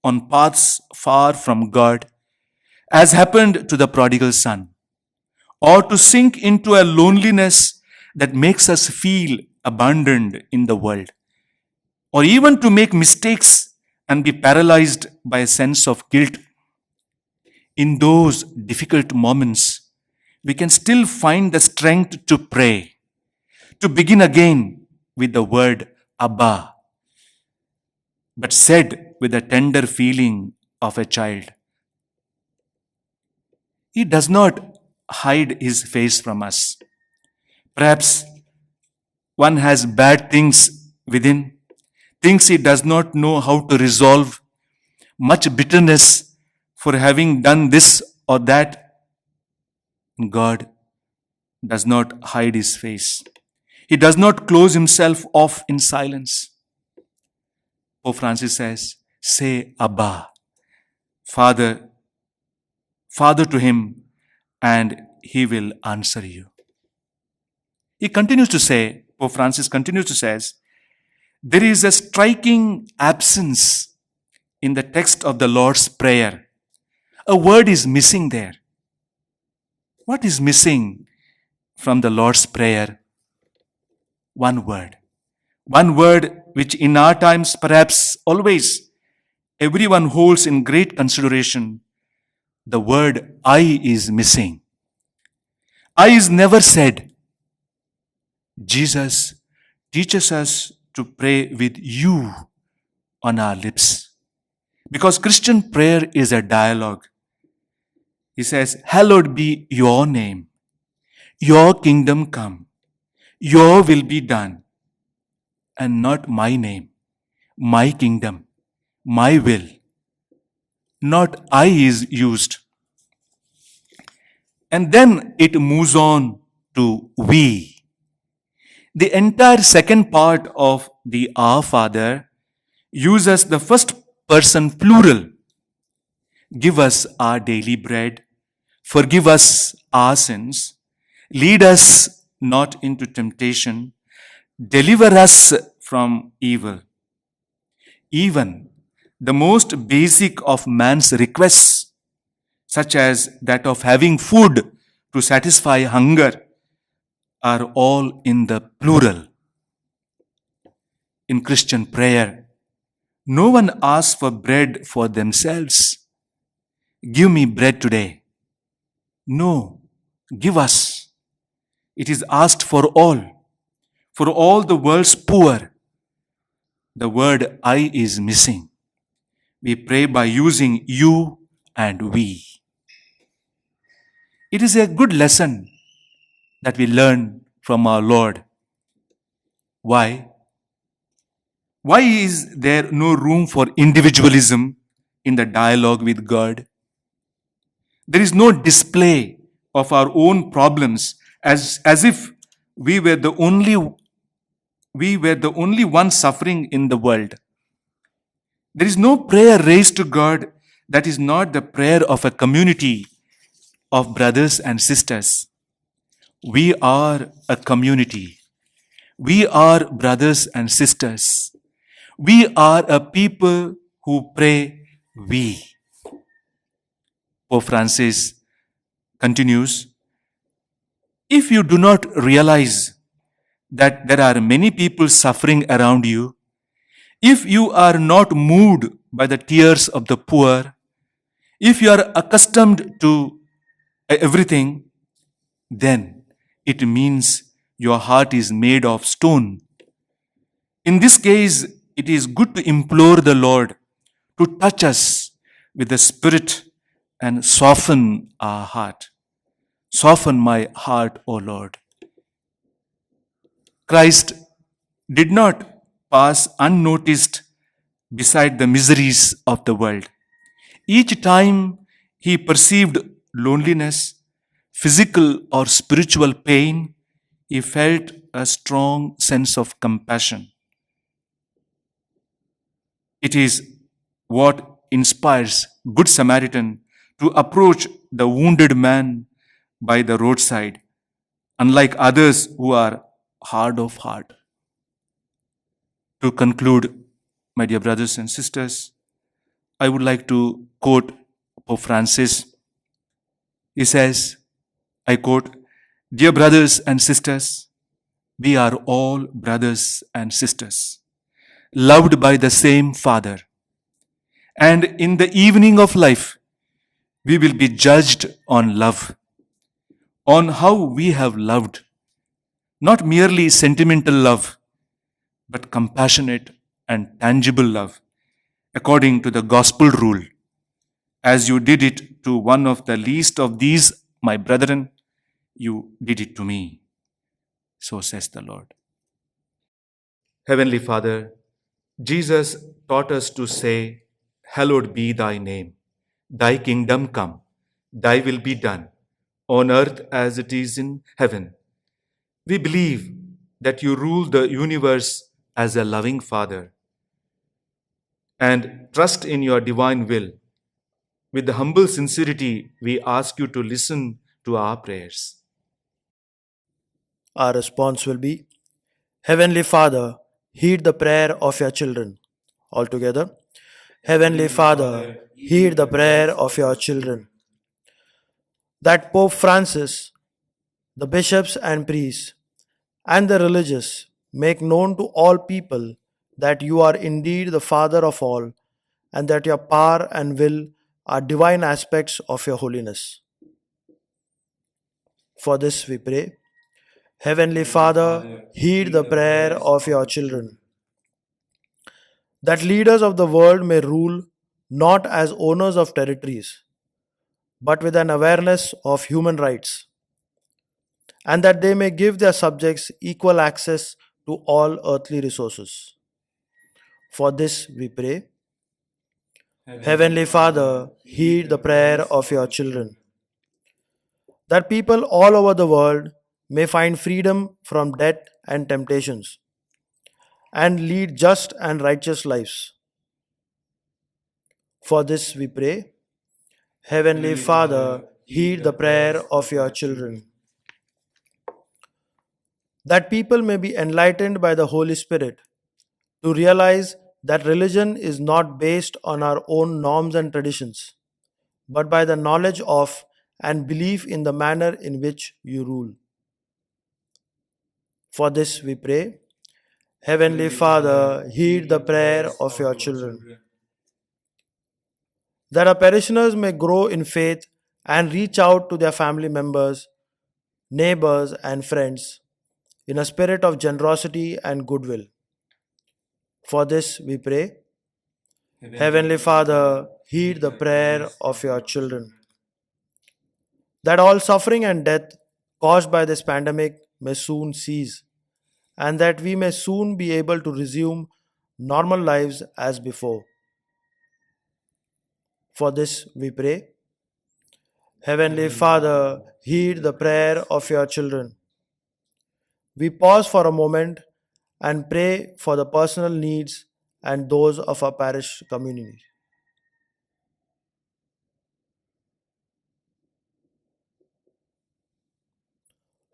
on paths far from God, as happened to the prodigal son, or to sink into a loneliness that makes us feel abandoned in the world, or even to make mistakes and be paralyzed by a sense of guilt. In those difficult moments, we can still find the strength to pray, to begin again with the word Abba, but said with the tender feeling of a child. He does not hide his face from us. Perhaps one has bad things within, things he does not know how to resolve, much bitterness for having done this or that. God does not hide his face. He does not close himself off in silence. Pope Francis says, say Abba, Father to him, and he will answer you. He continues to say, Pope Francis continues to say, there is a striking absence in the text of the Lord's Prayer. A word is missing there. What is missing from the Lord's Prayer? One word. One word which in our times perhaps always everyone holds in great consideration. The word I is missing. I is never said. Jesus teaches us to pray with you on our lips. Because Christian prayer is a dialogue. He says, hallowed be your name. Your kingdom come. Your will be done. And not my name, my kingdom, my will. Not I is used. And then it moves on to we. The entire second part of the Our Father uses the first person plural. Give us our daily bread. Forgive us our sins. Lead us not into temptation. Deliver us from evil. Even the most basic of man's requests, such as that of having food to satisfy hunger, are all in the plural. In Christian prayer, no one asks for bread for themselves. Give me bread today. No, give us. It is asked for all the world's poor. The word I is missing. We pray by using you and we. It is a good lesson that we learn from our Lord. Why? Why is there no room for individualism in the dialogue with God? There is no display of our own problems as if we were the only one suffering in the world. There is no prayer raised to God that is not the prayer of a community of brothers and sisters. We are a community. We are brothers and sisters. We are a people who pray we. Pope Francis continues, if you do not realize that there are many people suffering around you, if you are not moved by the tears of the poor, if you are accustomed to everything, then it means your heart is made of stone. In this case, it is good to implore the Lord to touch us with the Spirit and soften our heart. Soften my heart, O Lord. Christ did not pass unnoticed beside the miseries of the world. Each time he perceived loneliness, physical or spiritual pain, he felt a strong sense of compassion. It is what inspires Good Samaritan to approach the wounded man by the roadside, unlike others who are hard of heart. To conclude, my dear brothers and sisters, I would like to quote Pope Francis. He says, I quote, "Dear brothers and sisters, we are all brothers and sisters, loved by the same Father. And in the evening of life, we will be judged on love, on how we have loved, not merely sentimental love, but compassionate and tangible love, according to the gospel rule. As you did it to one of the least of these, my brethren, you did it to me. So says the Lord." Heavenly Father, Jesus taught us to say, "Hallowed be thy name. Thy kingdom come. Thy will be done, on earth as it is in heaven." We believe that you rule the universe as a loving Father and trust in your divine will. With the humble sincerity, we ask you to listen to our prayers. Our response will be, Heavenly Father, heed the prayer of your children. All together. Heavenly Father, heed the prayer of your children. That Pope Francis, the bishops and priests, and the religious make known to all people that you are indeed the Father of all, and that your power and will are divine aspects of your holiness. For this we pray. Heavenly Father, heed the prayer of your children. That leaders of the world may rule not as owners of territories, but with an awareness of human rights, and that they may give their subjects equal access to all earthly resources. For this we pray. Heavenly Father, heed the prayer of your children. That people all over the world may find freedom from debt and temptations, and lead just and righteous lives. For this we pray. Heavenly Father, heed the prayer of your children. That people may be enlightened by the Holy Spirit to realize that religion is not based on our own norms and traditions, but by the knowledge of and belief in the manner in which you rule. For this we pray. Heavenly Father, heed the prayer of your children. That our parishioners may grow in faith and reach out to their family members, neighbors, and friends in a spirit of generosity and goodwill. For this we pray. Heavenly Father, heed the prayer of your children. That all suffering and death caused by this pandemic may soon cease, and that we may soon be able to resume normal lives as before. For this we pray. Heavenly Father, heed the prayer of your children. We pause for a moment and pray for the personal needs and those of our parish community.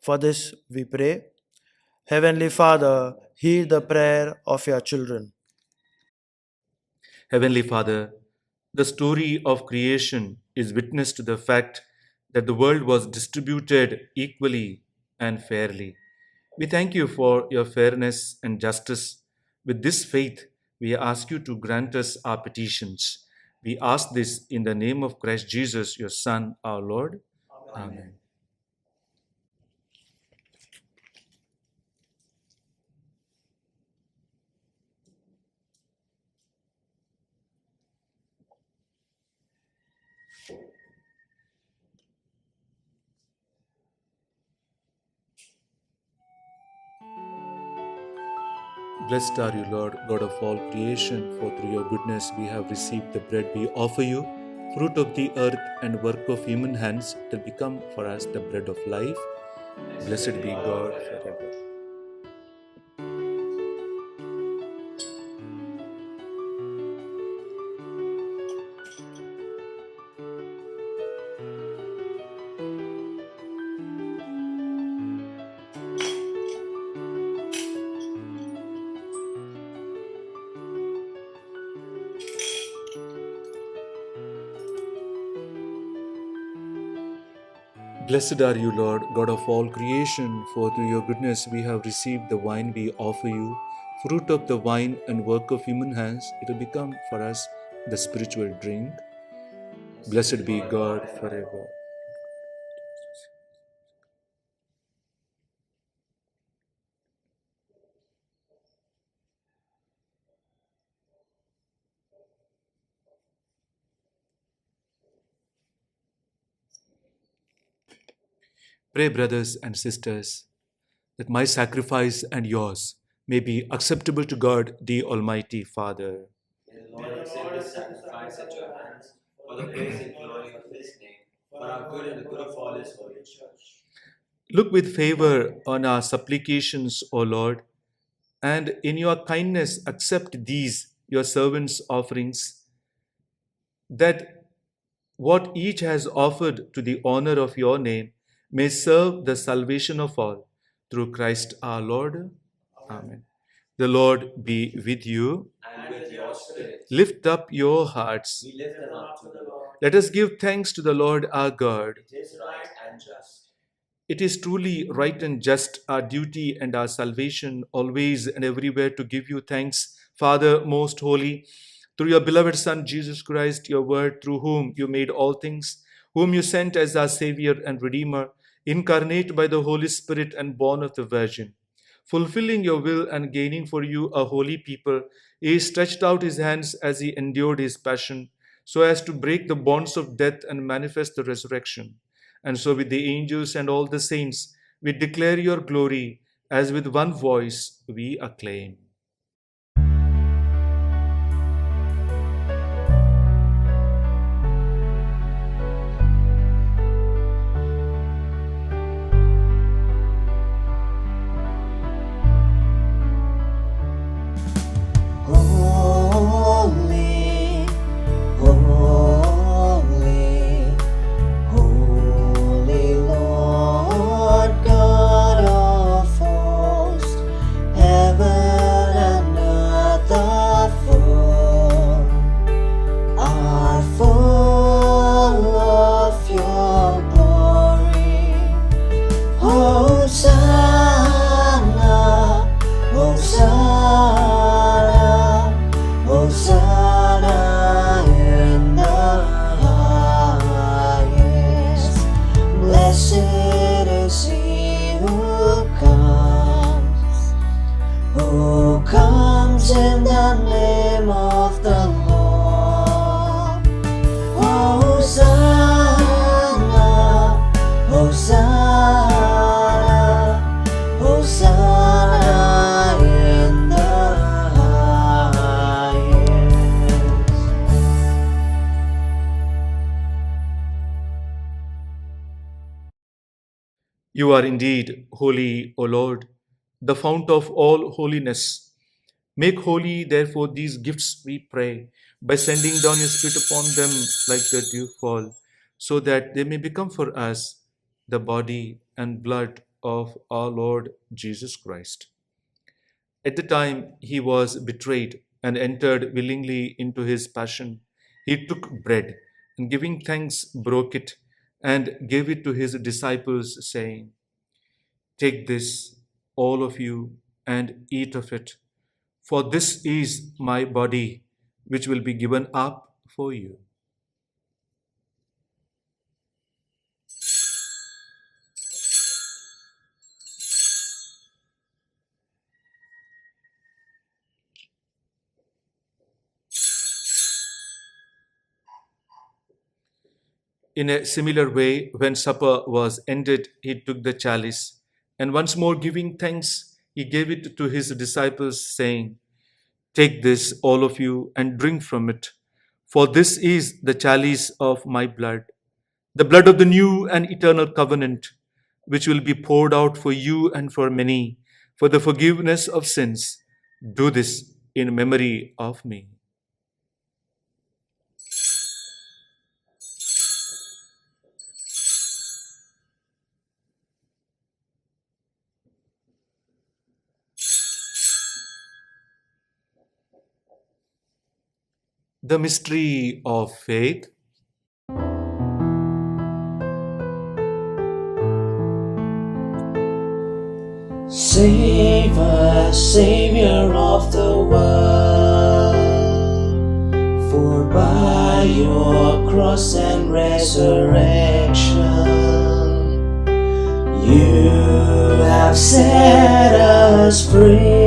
For this we pray. Heavenly Father, hear the prayer of your children. Heavenly Father, the story of creation is witness to the fact that the world was distributed equally and fairly. We thank you for your fairness and justice. With this faith, we ask you to grant us our petitions. We ask this in the name of Christ Jesus, your Son, our Lord. Amen. Blessed are you, Lord, God of all creation, for through your goodness we have received the bread we offer you, fruit of the earth and work of human hands, to become for us the bread of life. Blessed be God forever. Blessed are you, Lord, God of all creation, for through your goodness we have received the wine we offer you, fruit of the vine and work of human hands. It will become for us the spiritual drink. Blessed be God forever. Pray, brothers and sisters, that my sacrifice and yours may be acceptable to God, the Almighty Father. May the Lord accept this sacrifice at your hands for the praise and glory of his name, for our good and the good of all his holy church. Look with favor on our supplications, O Lord, and in your kindness accept these, your servants' offerings, that what each has offered to the honor of your name may serve the salvation of all. Through Christ our Lord. Amen. The Lord be with you. And with your spirit. Lift up your hearts. We lift them up to the Lord. Let us give thanks to the Lord our God. It is right and just. It is truly right and just, our duty and our salvation, always and everywhere to give you thanks, Father most holy, through your beloved Son, Jesus Christ, your word, through whom you made all things, whom you sent as our Savior and Redeemer, incarnate by the Holy Spirit and born of the Virgin. Fulfilling your will and gaining for you a holy people, he stretched out his hands as he endured his passion, so as to break the bonds of death and manifest the resurrection. And so with the angels and all the saints, we declare your glory, as with one voice we acclaim. Holy, holy, holy Lord God of hosts, heaven and earth are full of your glory. Hosanna, Hosanna, Hosanna in the highest. Blessed is he who comes in the name of the Lord. Hosanna, Hosanna, Hosanna in the highest. You are indeed holy, O Lord, the fount of all holiness. Make holy, therefore, these gifts, we pray, by sending down your Spirit upon them like the dewfall, so that they may become for us the body and blood of our Lord Jesus Christ. At the time he was betrayed and entered willingly into his passion, he took bread and giving thanks broke it and gave it to his disciples, saying, "Take this, all of you, and eat of it, for this is my body, which will be given up for you." In a similar way, when supper was ended, he took the chalice, and once more giving thanks, he gave it to his disciples, saying, "Take this, all of you, and drink from it, for this is the chalice of my blood, the blood of the new and eternal covenant, which will be poured out for you and for many for the forgiveness of sins. Do this in memory of me." The mystery of faith. Save us, Savior of the world, for by your cross and resurrection, you have set us free.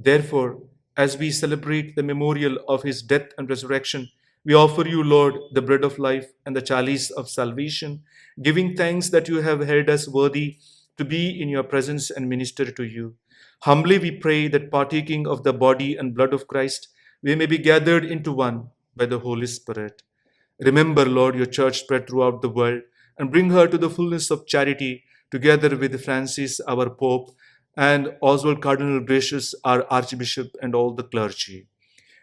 Therefore, as we celebrate the memorial of his death and resurrection, we offer you, Lord, the bread of life and the chalice of salvation, giving thanks that you have held us worthy to be in your presence and minister to you. Humbly we pray that partaking of the body and blood of Christ, we may be gathered into one by the Holy Spirit. Remember, Lord, your church spread throughout the world and bring her to the fullness of charity, together with Francis, our Pope, and Oswald Cardinal Gracious, our Archbishop, and all the clergy.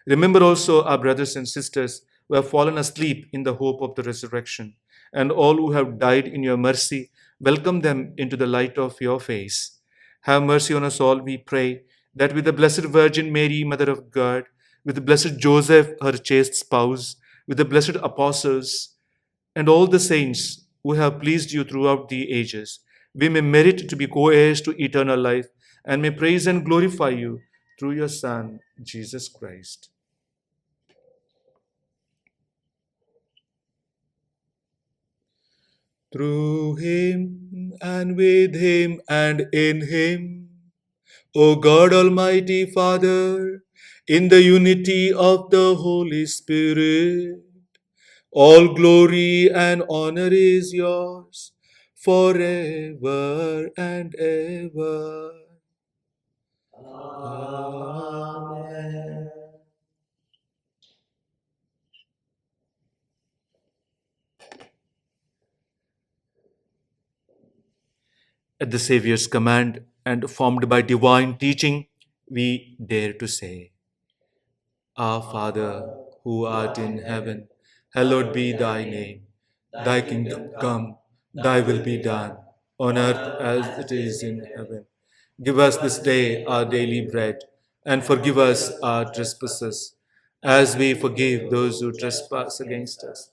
Remember also our brothers and sisters who have fallen asleep in the hope of the resurrection, and all who have died in your mercy. Welcome them into the light of your face. Have mercy on us all, we pray, that with the Blessed Virgin Mary, Mother of God, with the Blessed Joseph, her chaste spouse, with the blessed apostles, and all the saints who have pleased you throughout the ages, we may merit to be co-heirs to eternal life and may praise and glorify you through your Son, Jesus Christ. Through him and with him and in him, O God Almighty Father, in the unity of the Holy Spirit, all glory and honor is yours forever and ever. Amen. At the Saviour's command and formed by divine teaching, we dare to say, Our Father, who art in heaven, hallowed be thy name. Thy kingdom come, thy will be done, on earth as it is in heaven. Give us this day our daily bread, and forgive us our trespasses, as we forgive those who trespass against us.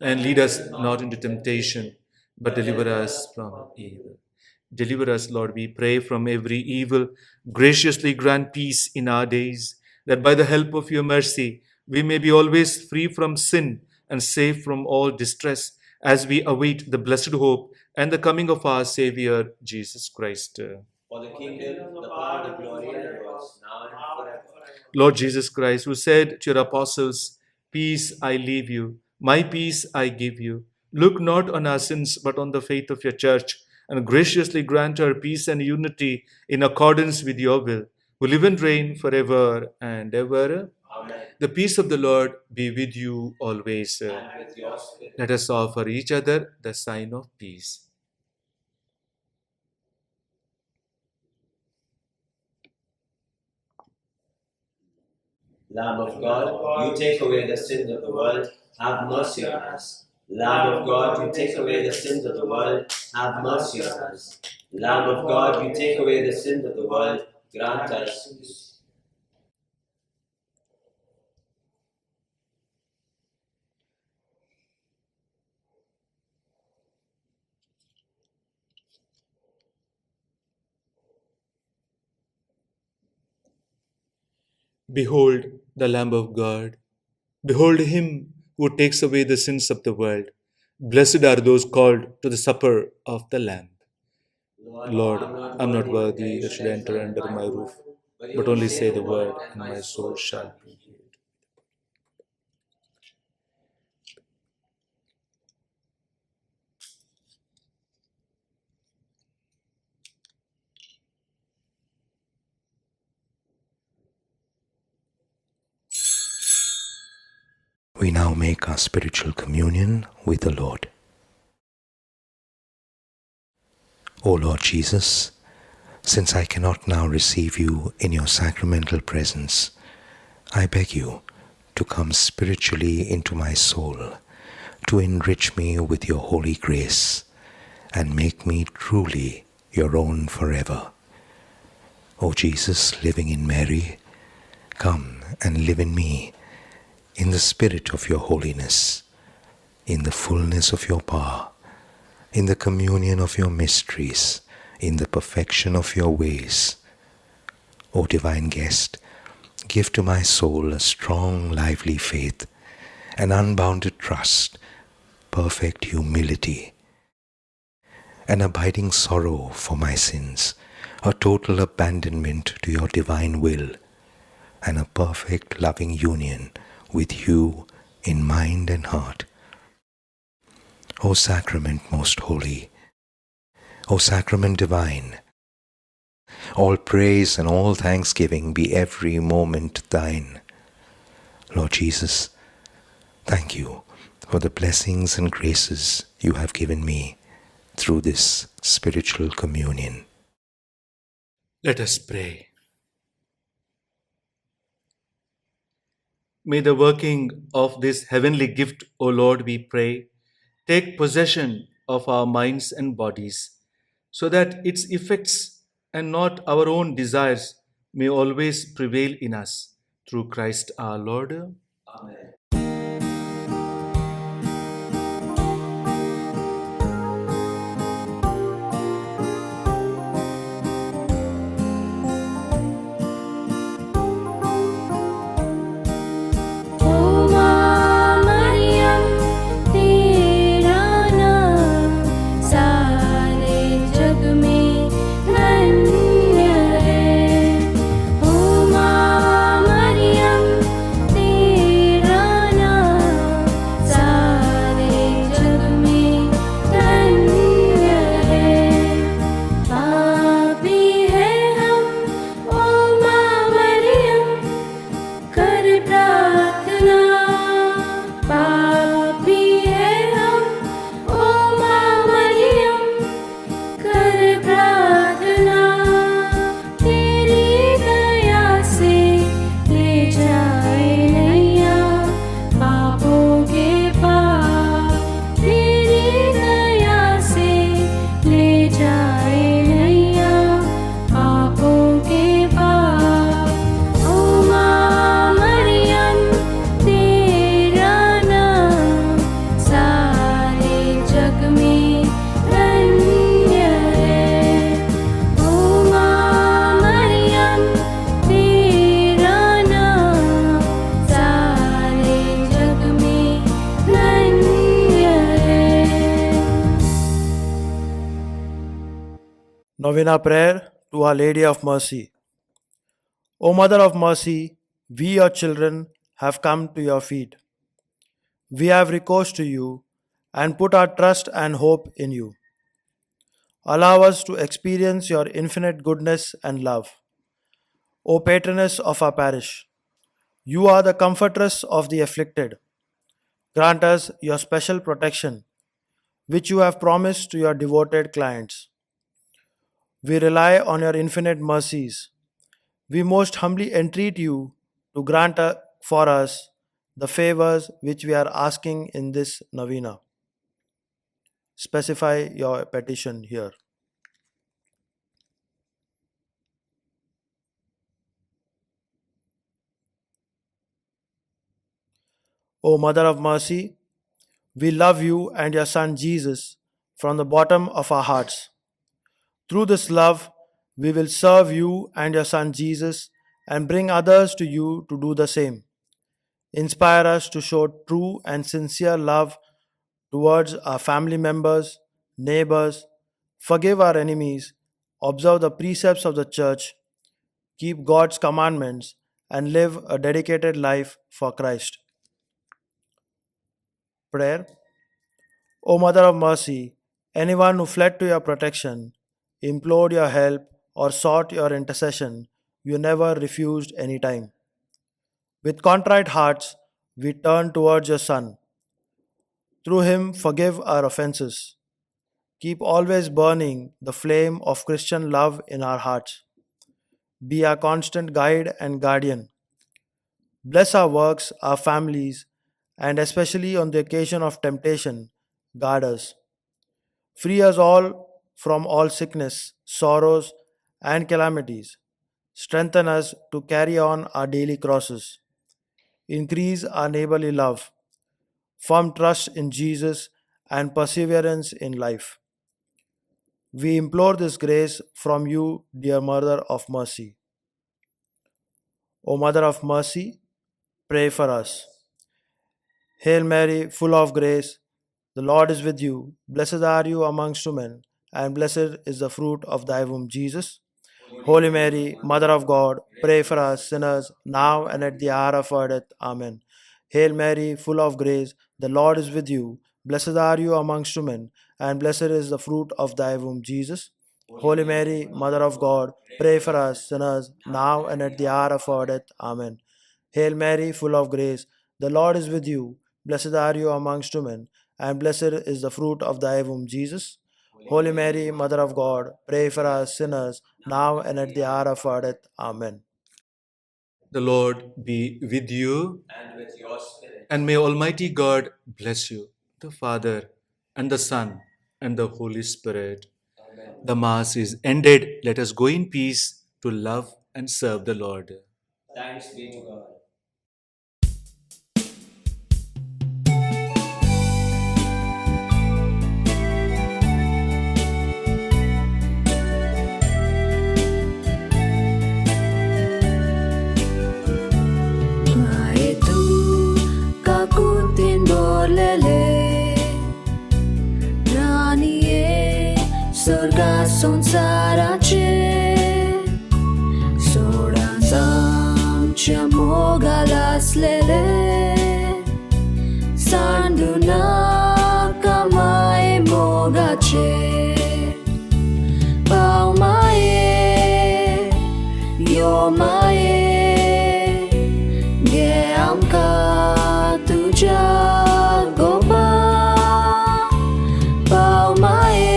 And lead us not into temptation, but deliver us from evil. Deliver us, Lord, we pray, from every evil. Graciously grant peace in our days, that by the help of your mercy we may be always free from sin and safe from all distress, as we await the blessed hope and the coming of our Savior, Jesus Christ. For the kingdom, the power, the glory, are yours, now and forever. Lord Jesus Christ, who said to your apostles, Peace I leave you, my peace I give you. Look not on our sins, but on the faith of your church, and graciously grant her peace and unity in accordance with your will, who live and reign forever and ever. Amen. The peace of the Lord be with you always. And with your spirit. Let us offer each other the sign of peace. Lamb of God, you take away the sins of the world, have mercy on us. Lamb of God, you take away the sins of the world, have mercy on us. Lamb of God, you take away the sins of the world, grant us. Behold the Lamb of God. Behold him who takes away the sins of the world. Blessed are those called to the supper of the Lamb. Lord, I'm not worthy that should enter under my roof, but only say the word, and my soul shall be healed. We now make our spiritual communion with the Lord. O Lord Jesus, since I cannot now receive you in your sacramental presence, I beg you to come spiritually into my soul, to enrich me with your holy grace, and make me truly your own forever. O Jesus, living in Mary, come and live in me, in the spirit of your holiness, in the fullness of your power, in the communion of your mysteries, in the perfection of your ways. O divine guest, give to my soul a strong, lively faith, an unbounded trust, perfect humility, an abiding sorrow for my sins, a total abandonment to your divine will, and a perfect loving union with you in mind and heart. O Sacrament most holy, O Sacrament divine, all praise and all thanksgiving be every moment thine. Lord Jesus, thank you for the blessings and graces you have given me through this spiritual communion. Let us pray. May the working of this heavenly gift, O Lord, we pray, take possession of our minds and bodies, so that its effects and not our own desires may always prevail in us. Through Christ our Lord. Amen. Novena Prayer to Our Lady of Mercy. O Mother of Mercy, we, your children, have come to your feet. We have recourse to you and put our trust and hope in you. Allow us to experience your infinite goodness and love. O Patroness of our parish, you are the comfortress of the afflicted. Grant us your special protection, which you have promised to your devoted clients. We rely on your infinite mercies. We most humbly entreat you to grant for us the favors which we are asking in this novena. Specify your petition here. O Mother of Mercy, we love you and your Son Jesus from the bottom of our hearts. Through this love, we will serve you and your Son Jesus and bring others to you to do the same. Inspire us to show true and sincere love towards our family members, neighbors, forgive our enemies, observe the precepts of the Church, keep God's commandments, and live a dedicated life for Christ. Prayer. O Mother of Mercy, anyone who fled to your protection, implored your help, or sought your intercession, you never refused any time. With contrite hearts, we turn towards your Son. Through him, forgive our offenses. Keep always burning the flame of Christian love in our hearts. Be our constant guide and guardian. Bless our works, our families, and especially on the occasion of temptation, guard us. Free us all from all sickness, sorrows, and calamities. Strengthen us to carry on our daily crosses. Increase our neighborly love, firm trust in Jesus, and perseverance in life. We implore this grace from you, dear Mother of Mercy. O Mother of Mercy, pray for us. Hail Mary, full of grace, the Lord is with you. Blessed are you amongst women, and blessed is the fruit of thy womb, Jesus. Holy Mary, Mother of God, pray for us sinners, now and at the hour of our death. Amen. Hail Mary, full of grace, the Lord is with you. Blessed are you amongst women, and blessed is the fruit of thy womb, Jesus. Holy Mary, Mother of God, pray for us sinners, now and at the hour of our death. Amen. Hail Mary, full of grace, the Lord is with you. Blessed are you amongst women, and blessed is the fruit of thy womb, Jesus. Holy Mary, Mother of God, pray for us sinners, now and at the hour of our death. Amen. The Lord be with you, And with your spirit. and may Almighty God bless you, the Father, and the Son, and the Holy Spirit. Amen. The Mass is ended. Let us go in peace to love and serve the Lord. Thanks be to God. Itu kakutin borlele Raniye surga sonsarache Sodan samcha mogalas lele Sanduna kamai mogache Paumaye yomaye Geamka tuja goba Paumae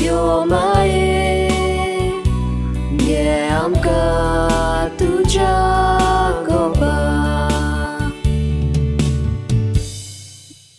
yomae Geamka